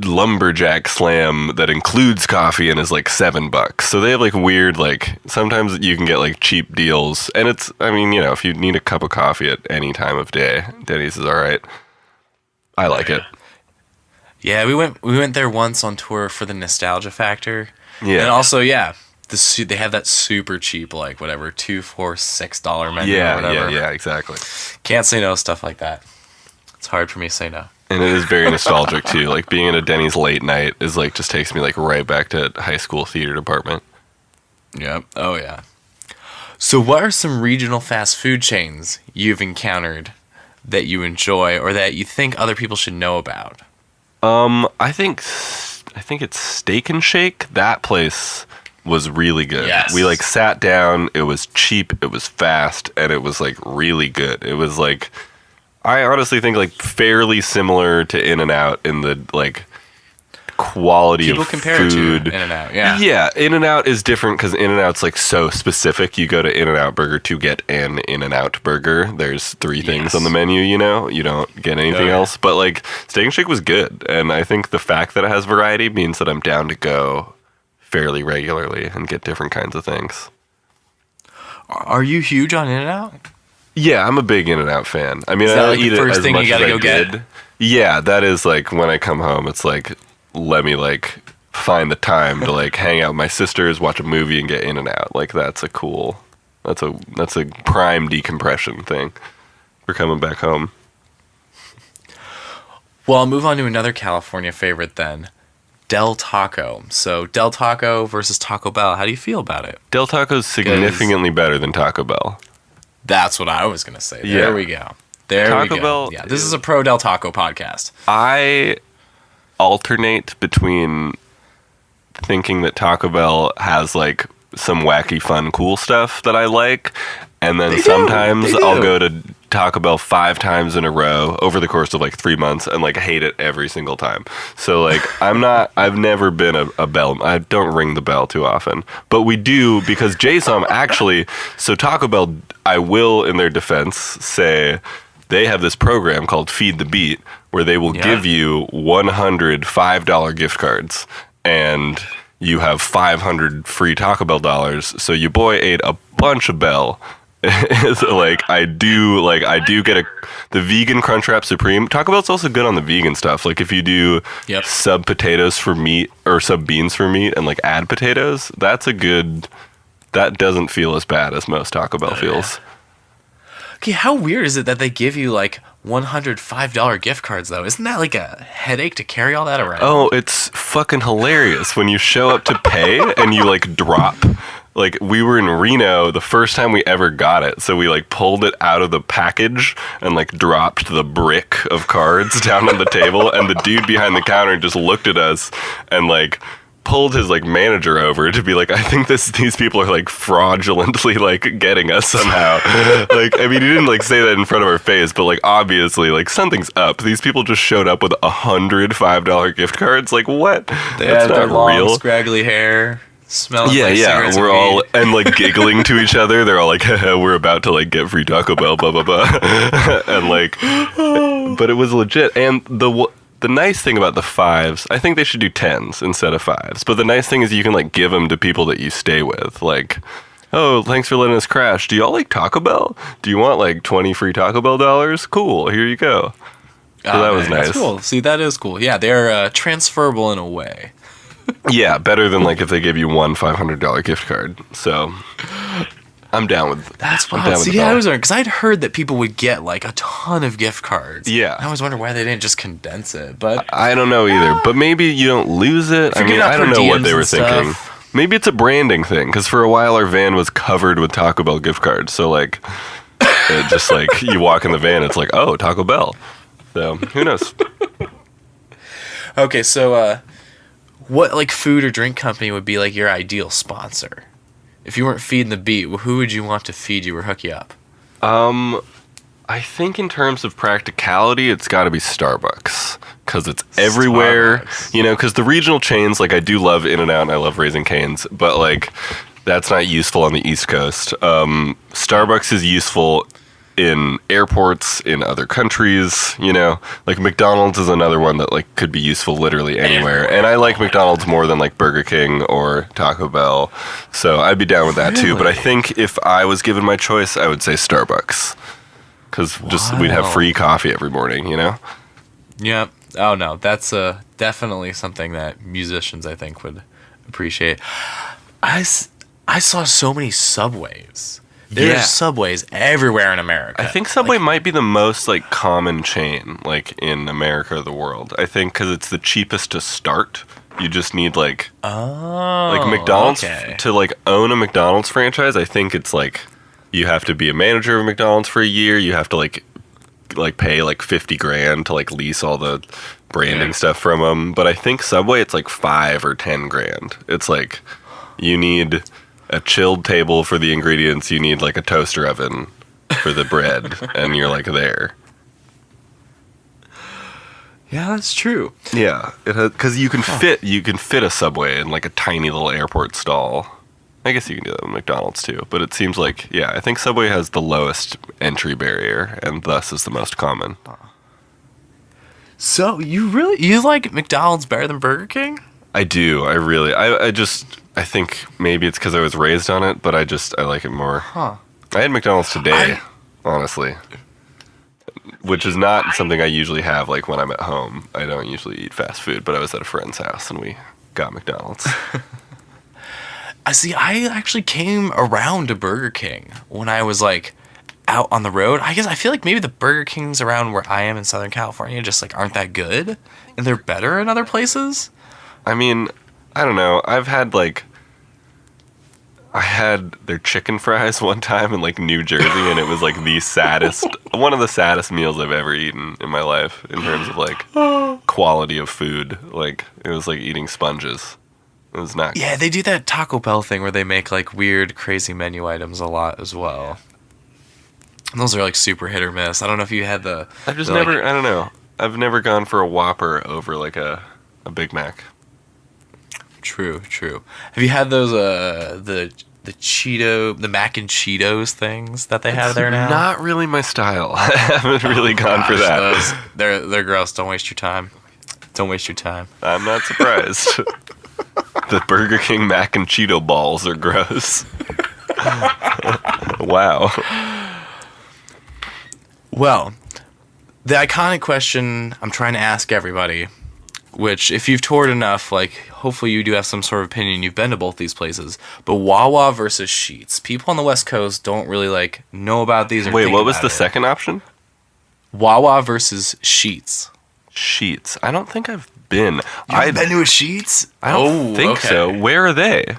lumberjack slam that includes coffee and is like $7. So they have like weird, like sometimes you can get like cheap deals, and it's, I mean, you know, if you need a cup of coffee at any time of day, Denny's is all right. I like it. Yeah, we went there once on tour for the nostalgia factor. Yeah. And also, yeah, they have that super cheap, like whatever, $2, $4, $6 menu or Yeah, whatever. yeah, exactly. Can't say no to stuff like that. It's hard for me to say no. And it is very nostalgic too. Like being in a Denny's late night is like just takes me like right back to high school theater department. Yep. Oh yeah. So, what are some regional fast food chains you've encountered that you enjoy or that you think other people should know about? I think it's Steak and Shake. That place was really good. Yes. We like sat down, it was cheap, it was fast, and it was like really good. It was like, I honestly think like fairly similar to In-N-Out in the like quality People of compare food. it to In-N-Out, yeah. Yeah, In-N-Out is different because In-N-Out's like so specific. You go to In-N-Out Burger to get an In-N-Out Burger. There's 3 things Yes. on the menu, you know? You don't get anything yeah. else. But like Steak and Shake was good. And I think the fact that it has variety means that I'm down to go fairly regularly and get different kinds of things. Are you huge on In-N-Out? Yeah, I'm a big In-N-Out fan. I mean, Is that, I like, eat the it first as thing you much gotta as I go get? did. Yeah, that is like when I come home, it's like, let me like find the time to like hang out with my sisters, watch a movie, and get In-N-Out. Like that's a prime decompression thing for coming back home. Well, I'll move on to another California favorite then. Del Taco. So, Del Taco versus Taco Bell. How do you feel about it? Del Taco's significantly better than Taco Bell. That's what I was going to say. Yeah. There we go. There Taco we go. Bell Yeah, this is a pro Del Taco podcast. I alternate between thinking that Taco Bell has like some wacky, fun, cool stuff that I like, and then sometimes I'll go to Taco Bell 5 times in a row over the course of like 3 months and like hate it every single time. So like I've never been a bell. I don't ring the bell too often, but we do because Jay Som actually. So Taco Bell, I will in their defense say they have this program called Feed the Beat where they will give you 100 $5 gift cards and you have 500 free Taco Bell dollars. So your boy ate a bunch of Bell. So I do get the vegan Crunchwrap Supreme. Taco Bell's also good on the vegan stuff. Like if you do sub potatoes for meat or sub beans for meat and like add potatoes, that doesn't feel as bad as most Taco Bell feels. Okay, how weird is it that they give you like $105 gift cards though? Isn't that like a headache to carry all that around? Oh, it's fucking hilarious when you show up to pay and you like drop. Like we were in Reno the first time we ever got it, so we like pulled it out of the package and like dropped the brick of cards down on the table, and the dude behind the counter just looked at us and like pulled his like manager over to be like, I think these people are like fraudulently like getting us somehow. Like, I mean, he didn't like say that in front of our face, but like obviously like something's up. These people just showed up with 100 $5 gift cards. Like what? They That's had their not long, real. scraggly hair. Smelling Yeah, like yeah. cigarettes We're and all weed. and like giggling to each other. They're all like, we're about to like get free Taco Bell, blah blah blah, and like, but it was legit. And the nice thing about the 5s, I think they should do 10s instead of 5s. But the nice thing is you can like give them to people that you stay with. Like, oh, thanks for letting us crash. Do y'all like Taco Bell? Do you want like 20 free Taco Bell dollars? Cool, here you go. So that was nice. That's cool. See, that is cool. Yeah, they're transferable in a way. Yeah, better than like if they give you one $500 gift card. So I'm down with. That's I'm wild. down with See, the yeah, I bell. was wondering because I'd heard that people would get like a ton of gift cards. Yeah. I always wonder why they didn't just condense it. But I don't know either, but maybe you don't lose it. If you're giving out I don't per know what diems they were and thinking. stuff. Maybe it's a branding thing, because for a while our van was covered with Taco Bell gift cards. So like, it just like you walk in the van, it's like, oh, Taco Bell. So who knows? okay, so what like food or drink company would be like your ideal sponsor? If you weren't feeding the beat, who would you want to feed you or hook you up? I think in terms of practicality, it's got to be Starbucks, because it's everywhere. Starbucks. You know, because the regional chains, like I do love In-N-Out and I love Raising Cane's, but like that's not useful on the East Coast. Starbucks is useful in airports in other countries. You know, like McDonald's is another one that like could be useful literally anywhere. And I like McDonald's more than like Burger King or Taco Bell, so I'd be down with that too. But I think if I was given my choice, I would say Starbucks. Because we'd have free coffee every morning, you know? Yep. Oh, no. That's definitely something that musicians, I think, would appreciate. I saw so many Subways. There's Subways everywhere in America. I think Subway might be the most, like, common chain, like, in America or the world. I think because it's the cheapest to start. You just need, like... like, McDonald's... okay. To, like, own a McDonald's franchise, I think it's, like... You have to be a manager of McDonald's for a year. You have to like pay like $50,000 to like lease all the branding stuff from them. But I think Subway, it's like $5,000 or $10,000. It's like you need a chilled table for the ingredients. You need like a toaster oven for the bread, and you're like there. Yeah, that's true. Yeah, because you can fit a Subway in like a tiny little airport stall. I guess you can do that with McDonald's too, but it seems like, yeah, I think Subway has the lowest entry barrier and thus is the most common. So you like McDonald's better than Burger King? I do. I think maybe it's because I was raised on it, but I like it more. Huh. I had McDonald's today, honestly, which is not something I usually have. Like when I'm at home, I don't usually eat fast food, but I was at a friend's house and we got McDonald's. See, I actually came around to Burger King when I was like out on the road. I guess I feel like maybe the Burger Kings around where I am in Southern California just like aren't that good, and they're better in other places. I mean, I don't know. I had their chicken fries one time in like New Jersey, and it was like one of the saddest meals I've ever eaten in my life in terms of like quality of food. Like it was like eating sponges. It was not. Yeah, they do that Taco Bell thing where they make like weird, crazy menu items a lot as well. And those are like super hit or miss. I don't know if you had the. I've just never. I don't know. I've never gone for a Whopper over like a Big Mac. True. Have you had those the mac and Cheetos things that they have there now? Not really my style. I haven't really gone for that. They're gross. Don't waste your time. I'm not surprised. The Burger King mac and Cheeto balls are gross. Wow. Well, the iconic question I'm trying to ask everybody, which if you've toured enough, like hopefully you do have some sort of opinion. You've been to both these places, but Wawa versus Sheetz. People on the West Coast don't really like know about these. Wait, what was the second option? Wawa versus Sheetz. Sheetz. I don't think I've been. I've been to a Sheetz? I don't think so. Where are they?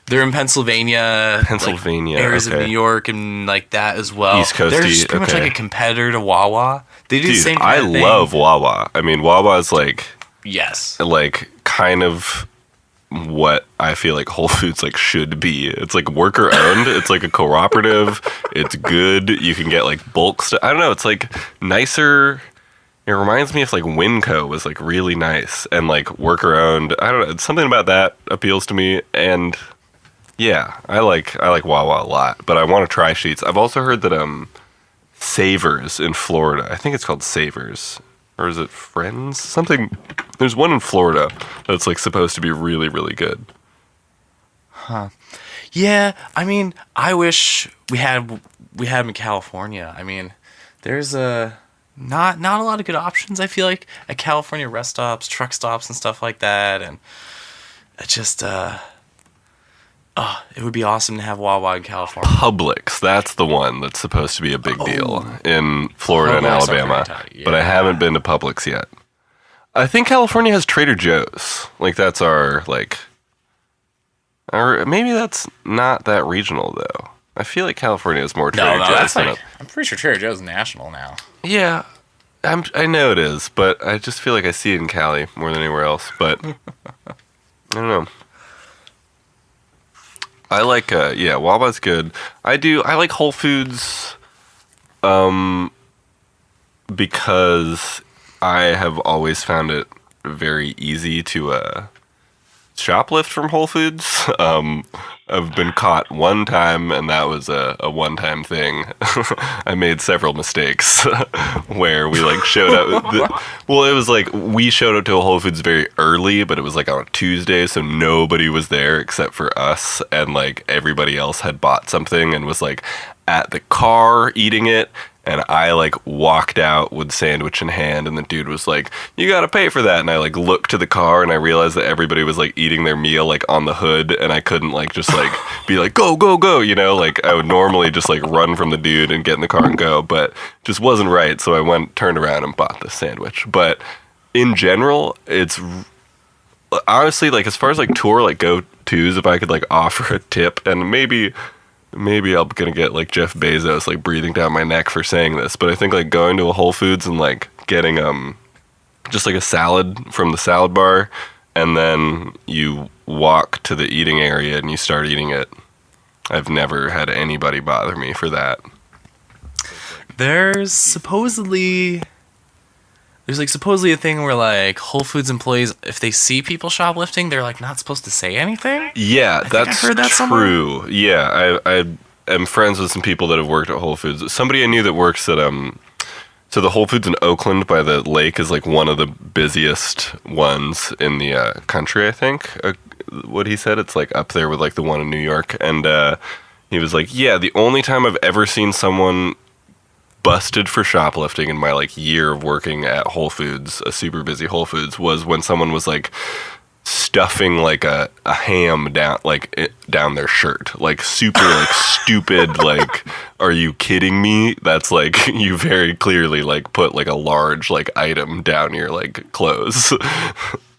They're in Pennsylvania. Pennsylvania, like areas okay. of New York and like that as well. East Coast. They're just pretty much like a competitor to Wawa. They do the same I kind of thing. love Wawa. I mean, Wawa is like kind of what I feel like Whole Foods like should be. It's like worker owned. It's like a cooperative. It's good. You can get like bulk stuff. I don't know. It's like nicer. It reminds me if like Winco was like really nice and like worker owned. I don't know. Something about that appeals to me. And yeah, I like Wawa a lot. But I want to try Sheetz. I've also heard that Savers in Florida. I think it's called Savers. Or is it Friends? Something. There's one in Florida that's like supposed to be really, really good. Huh. Yeah, I mean, I wish we had them in California. I mean, there's not a lot of good options, I feel like, at California rest stops, truck stops, and stuff like that. And it just It would be awesome to have Wawa in California. Publix, that's the one that's supposed to be a big deal in Florida and Publix, Alabama. okay, But I haven't been to Publix yet. I think California has Trader Joe's. Like, that's our, like... Or maybe that's not that regional, though. I feel like California has more Trader Joe's. That's than like, I'm pretty sure Trader Joe's national now. Yeah, I know it is, but I just feel like I see it in Cali more than anywhere else. But I don't know. I like, Wawa's good. I like Whole Foods, because I have always found it very easy to shoplift from Whole Foods. I've been caught one time, and that was a one-time thing. I made several mistakes where we like showed up. It was like we showed up to a Whole Foods very early, but it was like on a Tuesday, so nobody was there except for us, and like everybody else had bought something and was like at the car eating it. And I like walked out with sandwich in hand, and the dude was like, "You gotta pay for that." And I like looked to the car, and I realized that everybody was like eating their meal like on the hood, and I couldn't like just like be like, "Go, go, go," you know? Like I would normally just like run from the dude and get in the car and go, but just wasn't right. So I turned around and bought the sandwich. But in general, it's honestly like as far as like tour like go-tos, if I could like offer a tip, and maybe I'm gonna get like Jeff Bezos like breathing down my neck for saying this, but I think like going to a Whole Foods and like getting just like a salad from the salad bar, and then you walk to the eating area and you start eating it. I've never had anybody bother me for that. There's supposedly a thing where like Whole Foods employees, if they see people shoplifting, they're like not supposed to say anything. Yeah, I heard that true. somewhere. Yeah, I am friends with some people that have worked at Whole Foods. Somebody I knew that works at so the Whole Foods in Oakland by the lake is like one of the busiest ones in the country, I think. What he said, it's like up there with like the one in New York, and he was like, yeah, the only time I've ever seen someone busted for shoplifting in my like year of working at Whole Foods, a super busy Whole Foods, was when someone was like stuffing like a ham down their shirt, like super like stupid, like, are you kidding me? That's like, you very clearly like put like a large like item down your like clothes.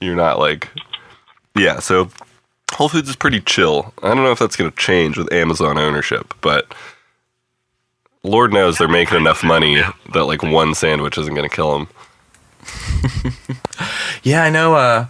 You're not like, yeah, so Whole Foods is pretty chill. I don't know if that's going to change with Amazon ownership, but Lord knows they're making enough money that like one sandwich isn't going to kill them. Yeah, I know.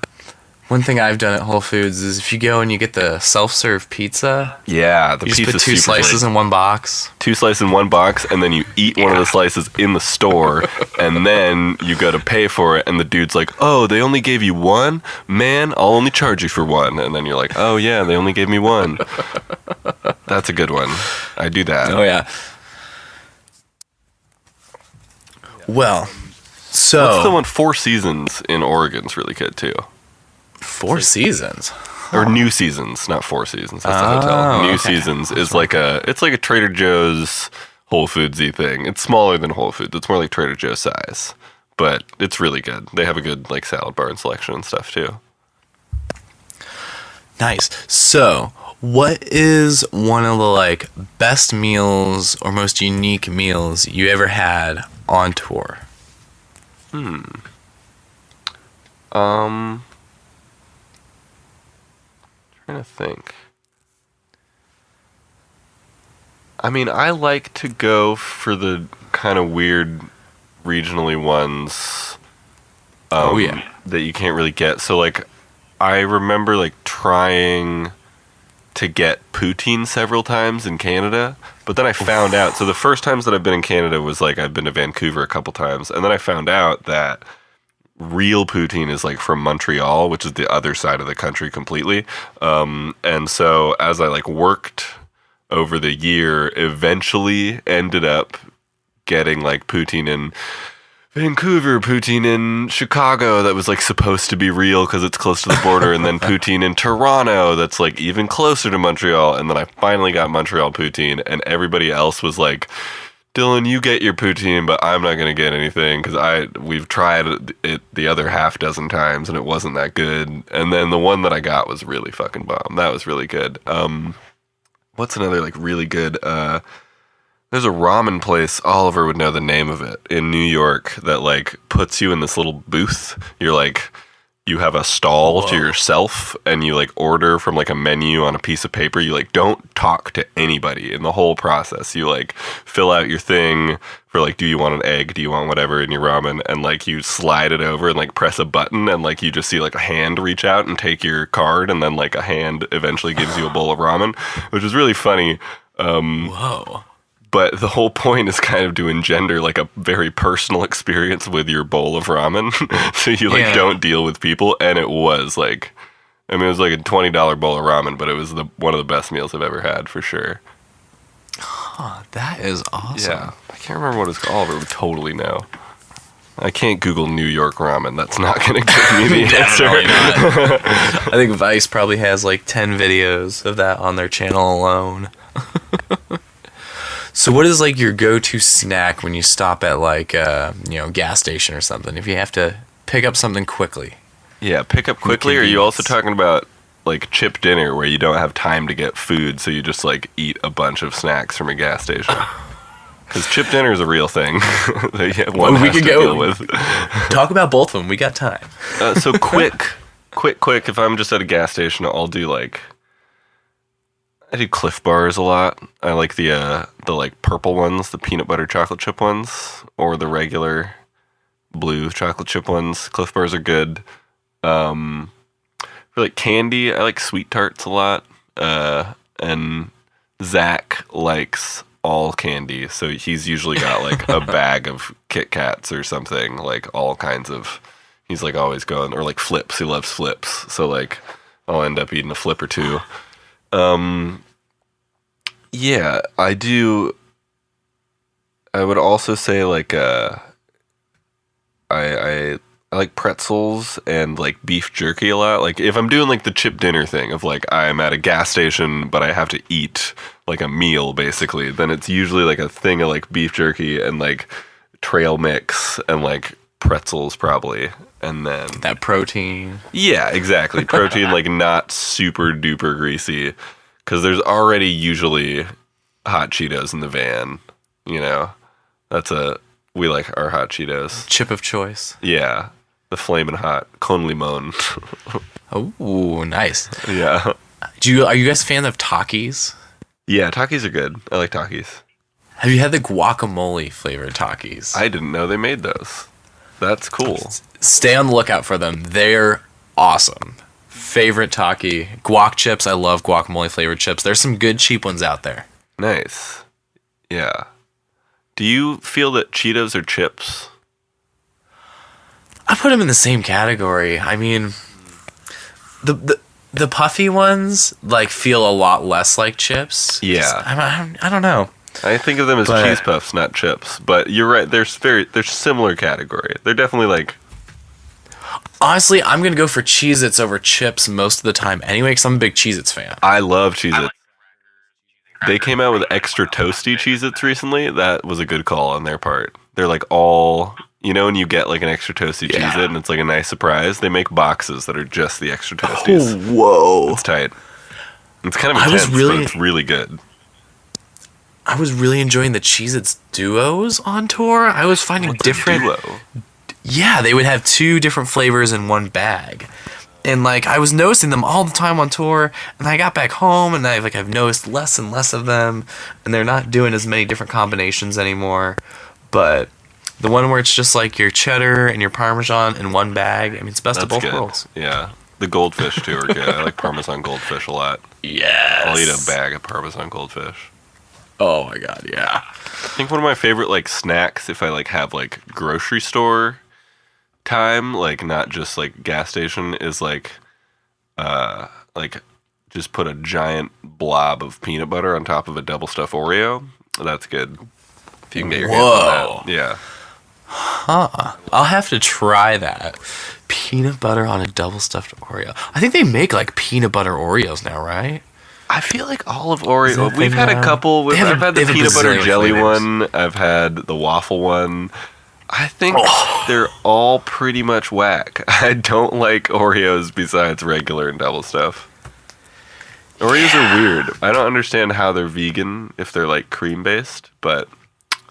One thing I've done at Whole Foods is if you go and you get the self-serve pizza. Yeah, the you pizza. Just put two slices in one box. 2 slices in one box, and then you eat one of the slices in the store, and then you go to pay for it, and the dude's like, "Oh, they only gave you one? Man, I'll only charge you for one." And then you're like, "Oh yeah, they only gave me one." That's a good one. I do that. Oh yeah. Well, so what's the one? 4 Seasons in Oregon's really good too. 4 Seasons, or New Seasons, not 4 Seasons. That's the hotel. New Seasons is like it's like a Trader Joe's Whole Foodsy thing. It's smaller than Whole Foods. It's more like Trader Joe's size, but it's really good. They have a good like salad bar and selection and stuff too. Nice. So, what is one of the like best meals or most unique meals you ever had on tour? Trying to think. I mean, I like to go for the kind of weird regionally ones. That you can't really get. So like, I remember like trying to get poutine several times in Canada, but then I found out, so the first times that I've been in Canada was like I've been to Vancouver a couple times, and then I found out that real poutine is like from Montreal, which is the other side of the country completely. And so as I like worked over the year, eventually ended up getting like poutine in Vancouver, poutine in Chicago that was like supposed to be real because it's close to the border, and then poutine in Toronto that's like even closer to Montreal, and then I finally got Montreal poutine, and everybody else was like Dylan, you get your poutine, but I'm not gonna get anything because we've tried it the other half dozen times and it wasn't that good. And then the one that I got was really fucking bomb. That was really good. What's another like really good? There's a ramen place. Oliver would know the name of it in New York that like puts you in this little booth. You're like. You have a stall to yourself and you like order from like a menu on a piece of paper. You like don't talk to anybody in the whole process. You like fill out your thing for like, do you want an egg? Do you want whatever in your ramen? And like you slide it over and like press a button and like you just see like a hand reach out and take your card and then like a hand eventually gives you a bowl of ramen, which is really funny. Whoa. But the whole point is kind of to engender like a very personal experience with your bowl of ramen. So you like don't deal with people. And it was like, I mean, it was like a $20 bowl of ramen, but it was one of the best meals I've ever had for sure. Huh, that is awesome. Yeah. I can't remember what it's called. Oliver would totally know. I can't Google New York ramen. That's not going to give me the answer. I think Vice probably has like 10 videos of that on their channel alone. So what is like your go-to snack when you stop at like gas station or something? If you have to pick up something quickly. Yeah, pick up quickly. Or are you also talking about like chip dinner where you don't have time to get food, so you just like eat a bunch of snacks from a gas station? Because chip dinner is a real thing. We could go deal with. Talk about both of them. We got time. So quick. If I'm just at a gas station, I'll do like. I do Cliff Bars a lot. I like the like purple ones, the peanut butter chocolate chip ones, or the regular blue chocolate chip ones. Cliff Bars are good. For like candy, I like sweet tarts a lot. And Zach likes all candy, so he's usually got like a bag of Kit Kats or something, like all kinds of. He's like always going, or like flips. He loves flips, so like I'll end up eating a flip or two. Yeah, I do. I would also say like I like pretzels and like beef jerky a lot. Like if I'm doing like the chip dinner thing of like I'm at a gas station but I have to eat like a meal basically, then it's usually like a thing of like beef jerky and like trail mix and like pretzels probably. And then that protein. Yeah, exactly. Protein like not super duper greasy. Because there's already usually hot Cheetos in the van, you know. We like our hot Cheetos. Chip of choice. Yeah, the flamin' hot con limon. Oh, nice. Yeah. Are you guys a fan of Takis? Yeah, Takis are good. I like Takis. Have you had the guacamole flavored Takis? I didn't know they made those. That's cool. Stay on the lookout for them. They're awesome. Favorite Taki. Guac chips. I love guacamole flavored chips. There's some good cheap ones out there. Nice. Yeah. Do you feel that Cheetos are chips? I put them in the same category. I mean, the puffy ones like feel a lot less like chips. Yeah. I don't know. I think of them as cheese puffs, not chips. But you're right. They're similar category. They're definitely like. Honestly, I'm going to go for Cheez-Its over chips most of the time anyway, because I'm a big Cheez-Its fan. I love Cheez-Its. They came out with extra toasty Cheez-Its recently. That was a good call on their part. They're like all, when you get like an extra toasty Cheez-It and it's like a nice surprise, they make boxes that are just the extra toasties. Oh, whoa. It's tight. It's kind of intense, but it's really good. I was really enjoying the Cheez-Its duos on tour. I was finding different... duo? Yeah, they would have 2 different flavors in one bag. And like I was noticing them all the time on tour, and I got back home and I've noticed less and less of them, and they're not doing as many different combinations anymore. But the one where it's just like your cheddar and your Parmesan in one bag, I mean it's best of both worlds. Yeah. The goldfish too are good. I like Parmesan goldfish a lot. Yes. I'll eat a bag of Parmesan goldfish. Oh my god, yeah. I think one of my favorite like snacks, if I like have like grocery store time, like not just like gas station, is like just put a giant blob of peanut butter on top of a double stuffed Oreo. That's good. If you can get your hands on that. Yeah. Huh. I'll have to try that. Peanut butter on a double stuffed Oreo. I think they make like peanut butter Oreos now, right? I feel like all of Oreo. that We've thing had a now? couple. They have I've had they the have a peanut butter bazillion jelly flavors. one. I've had the waffle one. I think they're all pretty much whack. I don't like Oreos besides regular and double stuff. Oreos are weird. I don't understand how they're vegan if they're like cream based, but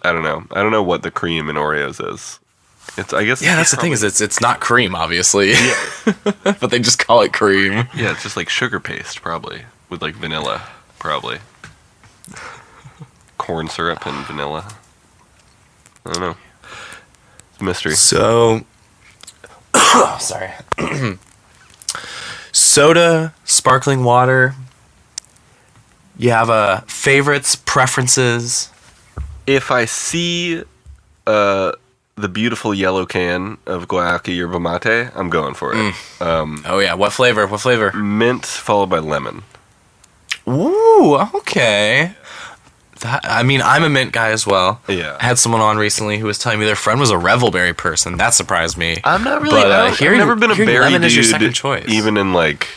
I don't know. I don't know what the cream in Oreos is. I guess. Yeah, that's the thing is it's not cream, obviously. But they just call it cream. Yeah, it's just like sugar paste, probably with like vanilla, probably corn syrup and vanilla. I don't know. It's a mystery. So, sorry. Soda, sparkling water. You have favorites, preferences. If I see the beautiful yellow can of Guayaki Yerba Mate, I'm going for it. Oh yeah, what flavor? What flavor? Mint followed by lemon. Ooh, okay. I'm a mint guy as well. Yeah. I had someone on recently who was telling me their friend was a Revelberry person. That surprised me. I'm not really. But, I've never been a berry lemon dude. is your second choice. Even in like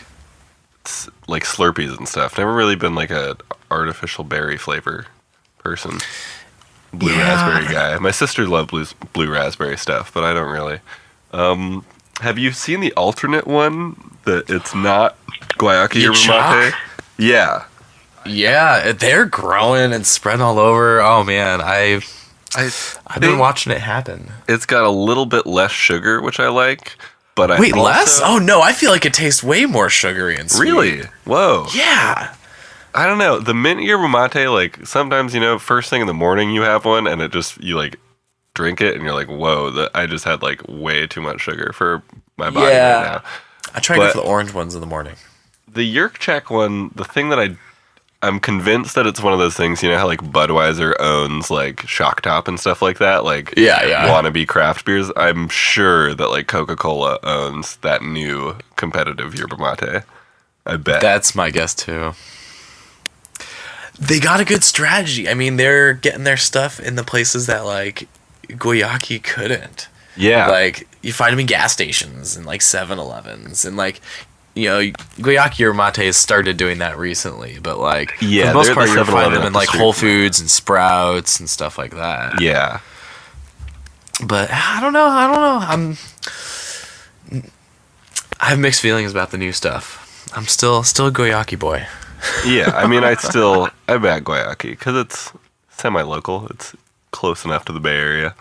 Slurpees and stuff. Never really been like a artificial berry flavor person. Blue raspberry guy. My sister loved blue raspberry stuff, but I don't really. Have you seen the alternate one that it's not Guayaki Yerba Mate? Yeah. Yeah, they're growing and spreading all over. Oh man, I've been watching it happen. It's got a little bit less sugar, which I like. But Less? Oh no, I feel like it tastes way more sugary and sweet. Really? Whoa. Yeah. I don't know. The mint yerba mate, like sometimes, first thing in the morning you have one and you like drink it and you're like, whoa, I just had like way too much sugar for my body right now. I try to go for the orange ones in the morning. The Yerkchak one, the thing that I'm convinced that it's one of those things, how like Budweiser owns like Shock Top and stuff like that, like wannabe craft beers. I'm sure that like Coca-Cola owns that new competitive yerba mate. I bet. That's my guess too. They got a good strategy. I mean, they're getting their stuff in the places that like Guayaki couldn't. Yeah. Like you find them in gas stations and like 7-Elevens and like Guayaki Yerba Mate has started doing that recently, but like for the most part you'll find them in like Whole Foods and Sprouts and stuff like that. Yeah. But I don't know. I have mixed feelings about the new stuff. I'm still a Guayaki boy. Yeah, I mean, I back Guayaki because it's semi-local. It's close enough to the Bay Area,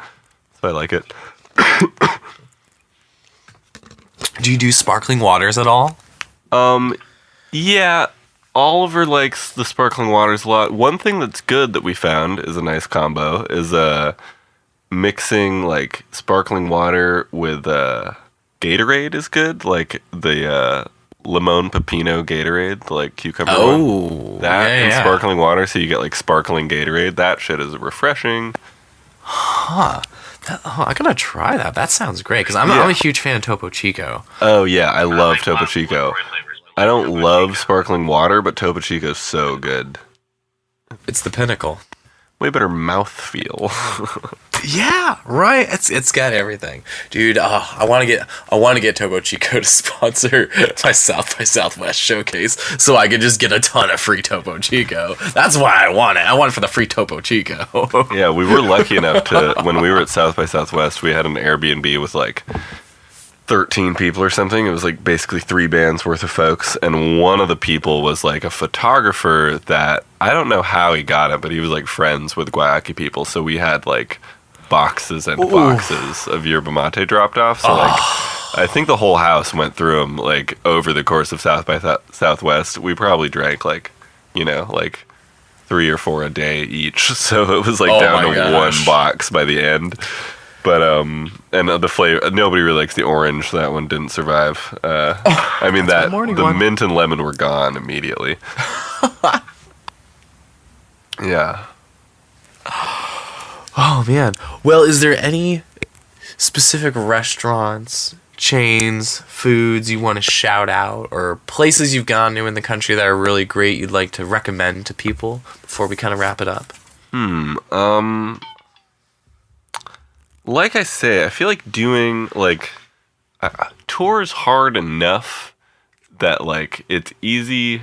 so I like it. Do you do sparkling waters at all? Yeah, Oliver likes the sparkling waters a lot. One thing that's good that we found is a nice combo is mixing like sparkling water with Gatorade is good. Like the Limon Pepino Gatorade, the like cucumber one. That and sparkling water, so you get like sparkling Gatorade. That shit is refreshing. Huh. I gotta try that. That sounds great because I'm a huge fan of Topo Chico. Oh yeah, I love Topo Chico. I don't love sparkling water, but Topo Chico's so good. It's the pinnacle. Way better mouthfeel. Yeah, right. It's got everything, dude. I want to get Topo Chico to sponsor my South by Southwest showcase, so I can just get a ton of free Topo Chico. That's why I want it. I want it for the free Topo Chico. Yeah, we were lucky enough to when we were at South by Southwest, we had an Airbnb with like 13 people or something. It was like basically 3 bands worth of folks, and one of the people was like a photographer that I don't know how he got it, but he was like friends with Guayaki people, so we had like boxes and boxes of yerba mate dropped off. So like I think the whole house went through them like over the course of South by Southwest. We probably drank like like 3 or 4 a day each, so it was like down to one box by the end. But and the flavor, nobody really likes the orange, so that one didn't survive. I mean the mint and lemon were gone immediately. Yeah. Oh man. Well, is there any specific restaurants, chains, foods you want to shout out, or places you've gone to in the country that are really great you'd like to recommend to people before we kind of wrap it up? Like I say, I feel like doing like tours hard enough that like it's easy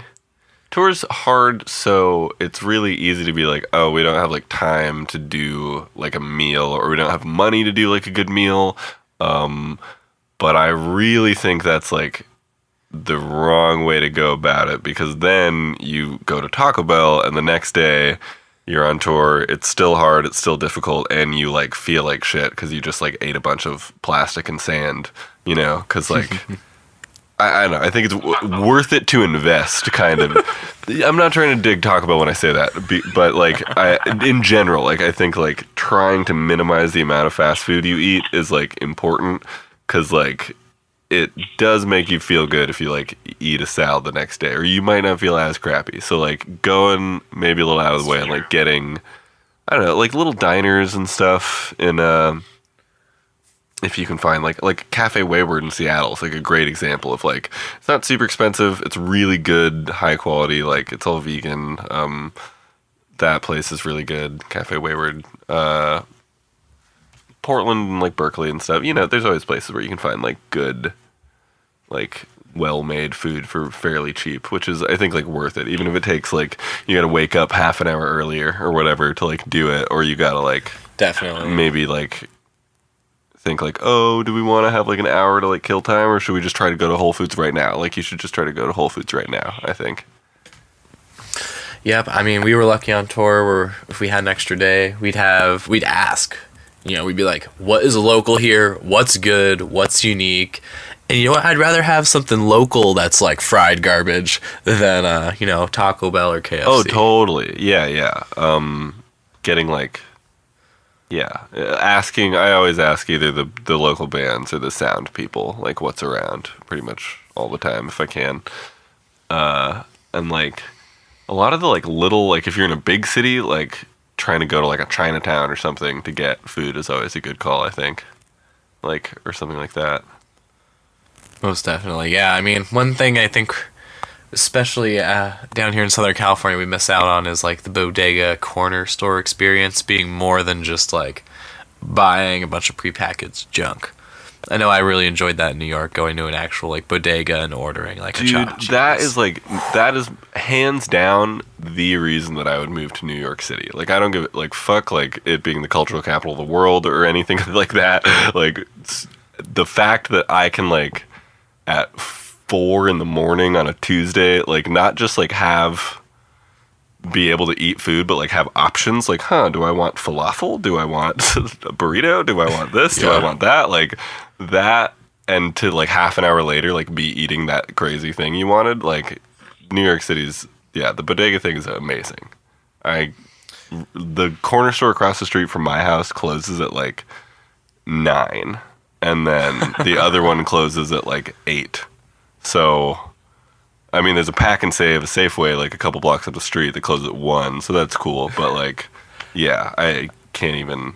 tour's hard, so it's really easy to be like, oh, we don't have like time to do like a meal, or we don't have money to do like a good meal. But I really think that's like the wrong way to go about it, because then you go to Taco Bell and the next day you're on tour. It's still hard. It's still difficult. And you like feel like shit because you just like ate a bunch of plastic and sand, you know, because like, I don't know. I think it's worth it to invest, kind of. I'm not trying to dig Taco Bell when I say that, but like, in general, like I think like trying to minimize the amount of fast food you eat is like important, because like it does make you feel good if you like eat a salad the next day, or you might not feel as crappy. So like going maybe a little out of the way and like getting, I don't know, like little diners and stuff in if you can find like Cafe Wayward in Seattle is like a great example of like, it's not super expensive, it's really good, high quality, like it's all vegan. That place is really good, Cafe Wayward. Portland and like Berkeley and stuff, you know, there's always places where you can find like good, like well-made food for fairly cheap, which is I think like worth it, even if it takes like you gotta wake up half an hour earlier or whatever to like do it, or you gotta like Definitely. maybe like think like, oh, do we want to have like an hour to like kill time, or should we just try to go to Whole Foods right now? Like you should just try to go to Whole Foods right now, I think. Yep. I mean, we were lucky on tour where if we had an extra day, we'd ask. You know, we'd be like, what is local here? What's good? What's unique? And you know what? I'd rather have something local that's like fried garbage than, you know, Taco Bell or KFC. Oh, totally. Yeah. Getting like, asking, I always ask either the local bands or the sound people, like what's around pretty much all the time if I can. And like a lot of the like little, like if you're in a big city, like trying to go to like a Chinatown or something to get food is always a good call, I think. Like, or something like that. Most definitely. Yeah. I mean, one thing I think, especially down here in Southern California, we miss out on is like the bodega corner store experience being more than just like buying a bunch of prepackaged junk. I know I really enjoyed that in New York, going to an actual like bodega and ordering like a chopped cheese. That is hands down the reason that I would move to New York City. Like I don't give it like fuck like it being the cultural capital of the world or anything like that. Like the fact that I can like at 4 a.m. on a Tuesday, like not just like be able to eat food, but like have options. Like, do I want falafel? Do I want a burrito? Do I want this? Do I want that? Like that, and to like half an hour later, like be eating that crazy thing you wanted. Like New York City's, the bodega thing is amazing. The corner store across the street from my house closes at like 9, and then the other one closes at like 8. So, I mean, there's a Pack and Save, a Safeway, like a couple blocks up the street that closes at 1, so that's cool. But like, I can't even.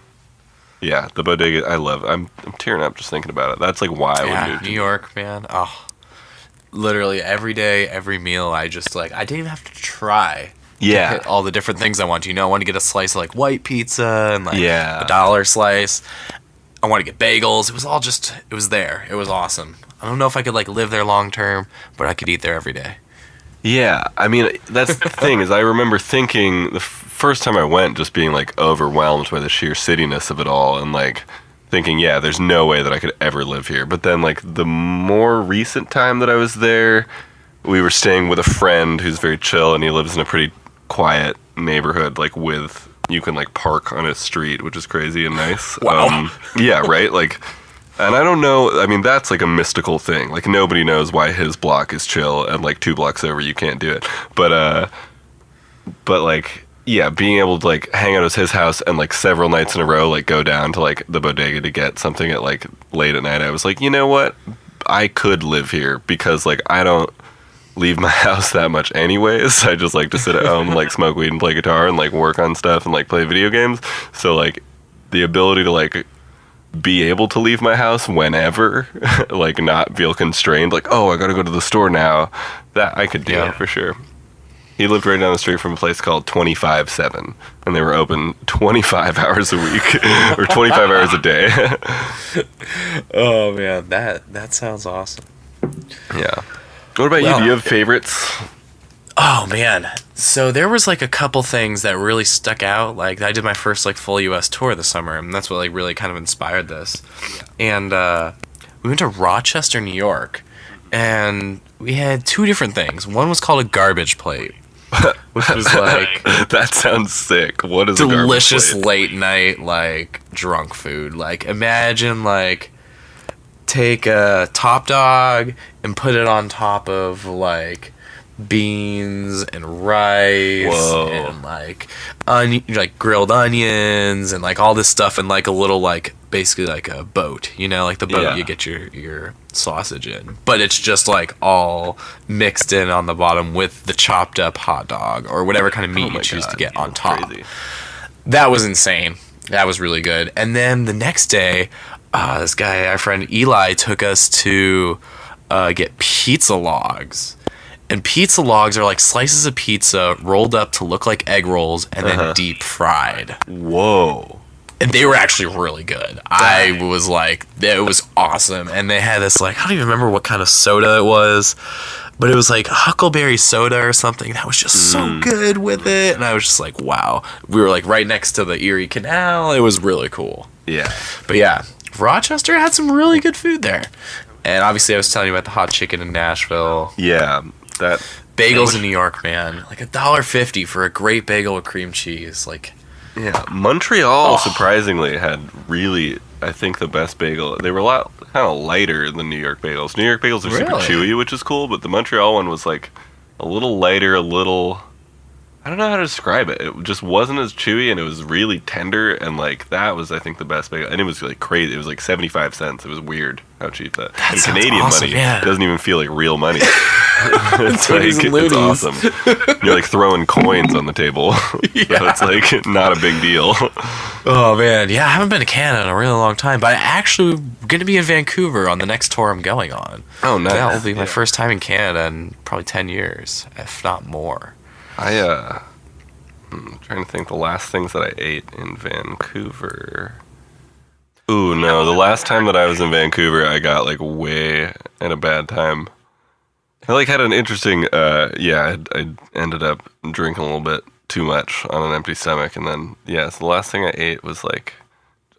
Yeah, the bodega, I love it. I'm tearing up just thinking about it. That's like why I would move to New York, man. Oh, literally every day, every meal, I just like, I didn't even have to try. To hit all the different things I want. You know, I want to get a slice of like white pizza and like a dollar slice. I want to get bagels. It was all just, it was there. It was awesome. I don't know if I could like live there long term, but I could eat there every day. Yeah, I mean, that's the thing is I remember thinking the first time I went just being like overwhelmed by the sheer cityness of it all and like thinking, there's no way that I could ever live here. But then like the more recent time that I was there, we were staying with a friend who's very chill and he lives in a pretty quiet neighborhood, like you can like park on his street, which is crazy and nice. Wow. Yeah, right? Like, and I don't know, I mean, that's like a mystical thing. Like nobody knows why his block is chill and like 2 blocks over you can't do it. But like, being able to like hang out at his house and like several nights in a row, like go down to like the bodega to get something at like late at night, I was like, you know what? I could live here because like I don't leave my house that much anyways. I just like to sit at home and like smoke weed and play guitar and like work on stuff and like play video games. So like the ability to like be able to leave my house whenever, like not feel constrained, like, oh, I gotta go to the store now, that I could do for sure. He lived right down the street from a place called 25/7, and they were open 25 hours a week or 25 hours a day. Oh man, that sounds awesome. Yeah. What about you? Do you have favorites? Oh man, so there was like a couple things that really stuck out. Like I did my first like full U.S. tour this summer, and that's what like really kind of inspired this. And we went to Rochester, New York, and we had two different things. One was called a garbage plate, which was like That sounds sick. What is delicious a garbage late night like drunk food. Like imagine like take a top dog and put it on top of like beans and rice and like grilled onions and like all this stuff in like a little like basically like a boat, you know, like the boat you get your sausage in, but it's just like all mixed in on the bottom with the chopped up hot dog or whatever kind of meat you choose to get on top. Crazy. That was insane. That was really good. And then the next day, this guy, our friend Eli, took us to get pizza logs. And pizza logs are like slices of pizza rolled up to look like egg rolls and then deep fried. Whoa. And they were actually really good. I was like, it was awesome. And they had this like, I don't even remember what kind of soda it was, but it was like Huckleberry soda or something. That was just so good with it. And I was just like, wow. We were like right next to the Erie Canal. It was really cool. Yeah. But yeah, Rochester had some really good food there. And obviously I was telling you about the hot chicken in Nashville. Yeah. That bagels in New York, man, like $1.50 for a great bagel with cream cheese. Like, yeah, Montreal surprisingly had really, I think, the best bagel. They were a lot kind of lighter than New York bagels. New York bagels are super chewy, which is cool, but the Montreal one was like a little lighter, a little, I don't know how to describe it. It just wasn't as chewy, and it was really tender, and like that was, I think, the best bagel. And it was like crazy. It was like 75 cents. It was weird how cheap that. And Canadian money doesn't even feel like real money. It's like, it's awesome. You're like throwing coins on the table. So it's like not a big deal. Oh man, yeah, I haven't been to Canada in a really long time, but I actually going to be in Vancouver on the next tour I'm going on. Oh, nice. That will be my first time in Canada in probably 10 years, if not more. I'm trying to think the last things that I ate in Vancouver. Ooh, no, the last time that I was in Vancouver, I got like way in a bad time. I like had an interesting, I ended up drinking a little bit too much on an empty stomach, and then, so the last thing I ate was like,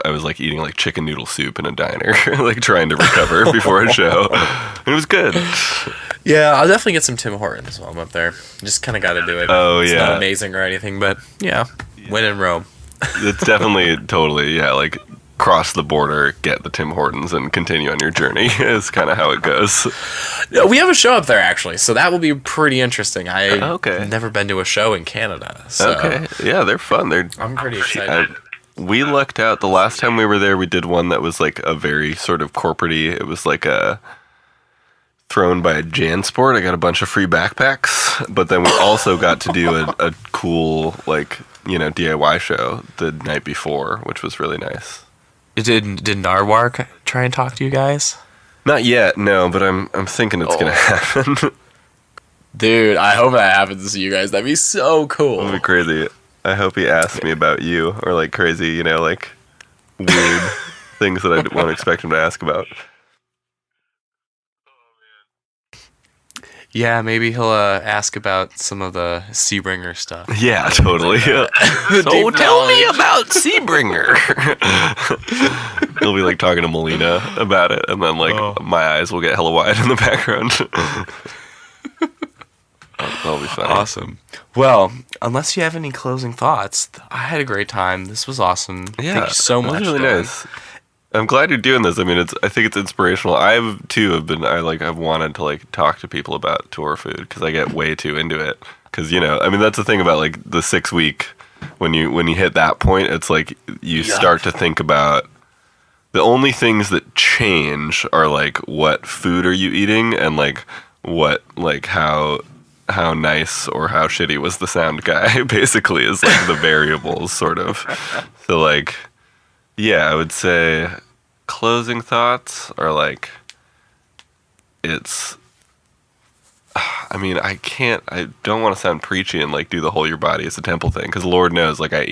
I was like eating like chicken noodle soup in a diner, like trying to recover before a show, and it was good. Yeah, I'll definitely get some Tim Hortons while I'm up there. Just kind of got to do it. Oh, it's yeah. Not amazing or anything, but when in Rome. It's definitely totally, like cross the border, get the Tim Hortons, and continue on your journey is kind of how it goes. We have a show up there, actually, so that will be pretty interesting. I've Okay. never been to a show in Canada. So Okay, yeah, they're fun. I'm pretty excited. We lucked out. The last time we were there, we did one that was like a very sort of corporate-y. It was like a thrown by a JanSport. I got a bunch of free backpacks, but then we also got to do a cool like DIY show the night before, which was really nice. Did Nardwar try and talk to you guys? Not yet, no, but I'm thinking it's gonna happen. Dude, I hope that happens to you guys. That'd be so cool. That'd be crazy. I hope he asks me about you or like crazy, like weird things that I won't expect him to ask about. Yeah, maybe he'll ask about some of the Seabringer stuff. Yeah, totally. So tell me about Seabringer. He'll be like talking to Melina about it, and then like my eyes will get hella wide in the background. That'll be funny. Awesome. Well, unless you have any closing thoughts, I had a great time. This was awesome. Yeah, thank you so much. It was really nice. I'm glad you're doing this. I mean, I think it's inspirational. I've wanted to like talk to people about tour food because I get way too into it. Because I mean, that's the thing about like the 6 week when you hit that point, it's like you start to think about the only things that change are like what food are you eating and like what like how nice or how shitty was the sound guy basically is like the variables sort of. So like. Yeah, I would say closing thoughts are like, I mean, I don't want to sound preachy and like do the whole your body is a temple thing, because Lord knows like I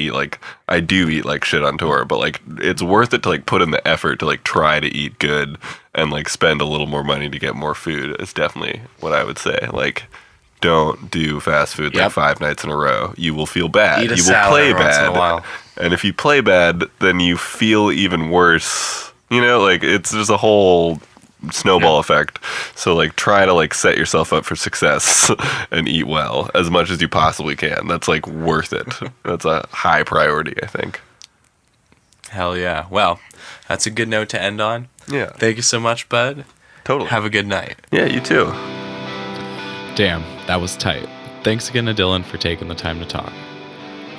do eat like shit on tour, but like it's worth it to like put in the effort to like try to eat good and like spend a little more money to get more food. It's definitely what I would say. Like, don't do fast food like 5 nights in a row. You will feel bad. Eat a You will salad play every once in a bad. while. And if you play bad, then you feel even worse. You know, like there's a whole snowball effect. So like try to like set yourself up for success and eat well as much as you possibly can. That's like worth it. That's a high priority, I think. Hell yeah. Well, that's a good note to end on. Yeah. Thank you so much, bud. Totally. Have a good night. Yeah, you too. Damn, that was tight. Thanks again to Dylan for taking the time to talk.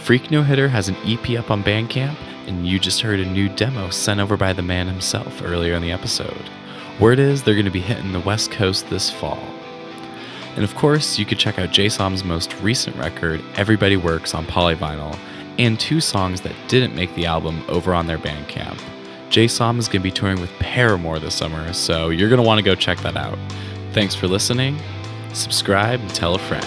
Freak No Hitter has an EP up on Bandcamp, and you just heard a new demo sent over by the man himself earlier in the episode. Word is they're going to be hitting the West Coast this fall. And of course, you could check out Jay Som's most recent record, Everybody Works, on Polyvinyl, and 2 songs that didn't make the album over on their Bandcamp. Jay Som is going to be touring with Paramore this summer, so you're going to want to go check that out. Thanks for listening. Subscribe and tell a friend.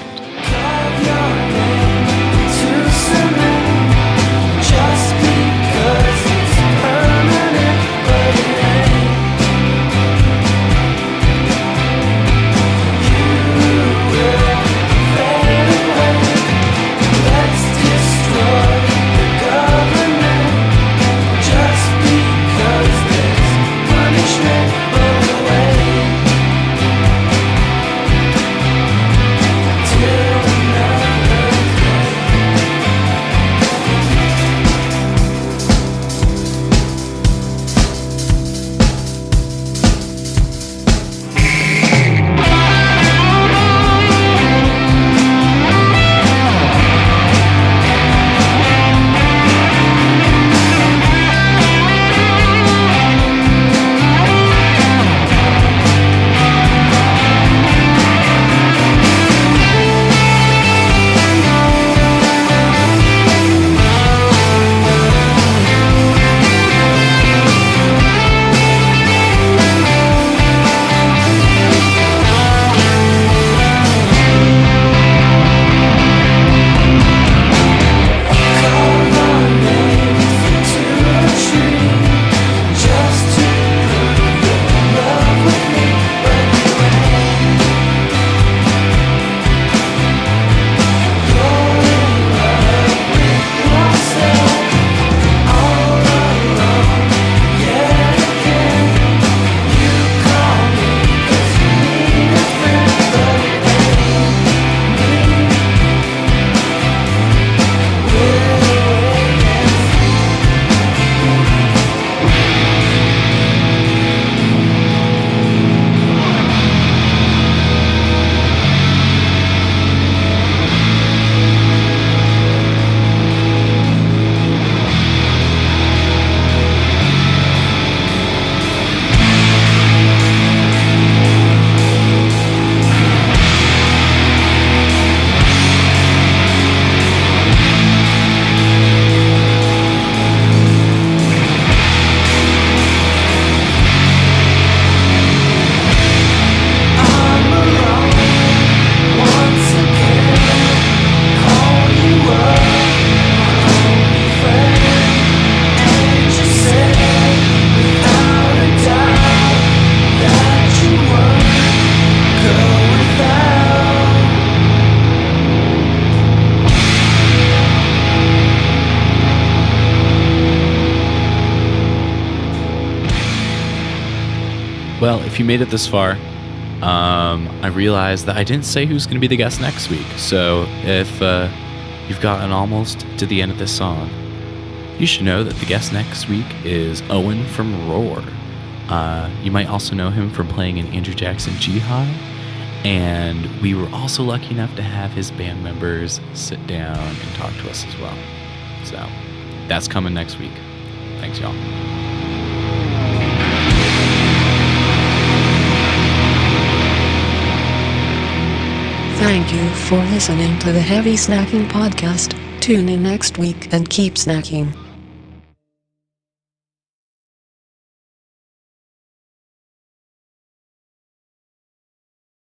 Well, if you made it this far, I realized that I didn't say who's going to be the guest next week. So if you've gotten almost to the end of this song, you should know that the guest next week is Owen from Roar. You might also know him from playing in Andrew Jackson Jihad. And we were also lucky enough to have his band members sit down and talk to us as well. So that's coming next week. Thanks, y'all. Thank you for listening to the Heavy Snacking Podcast. Tune in next week and keep snacking.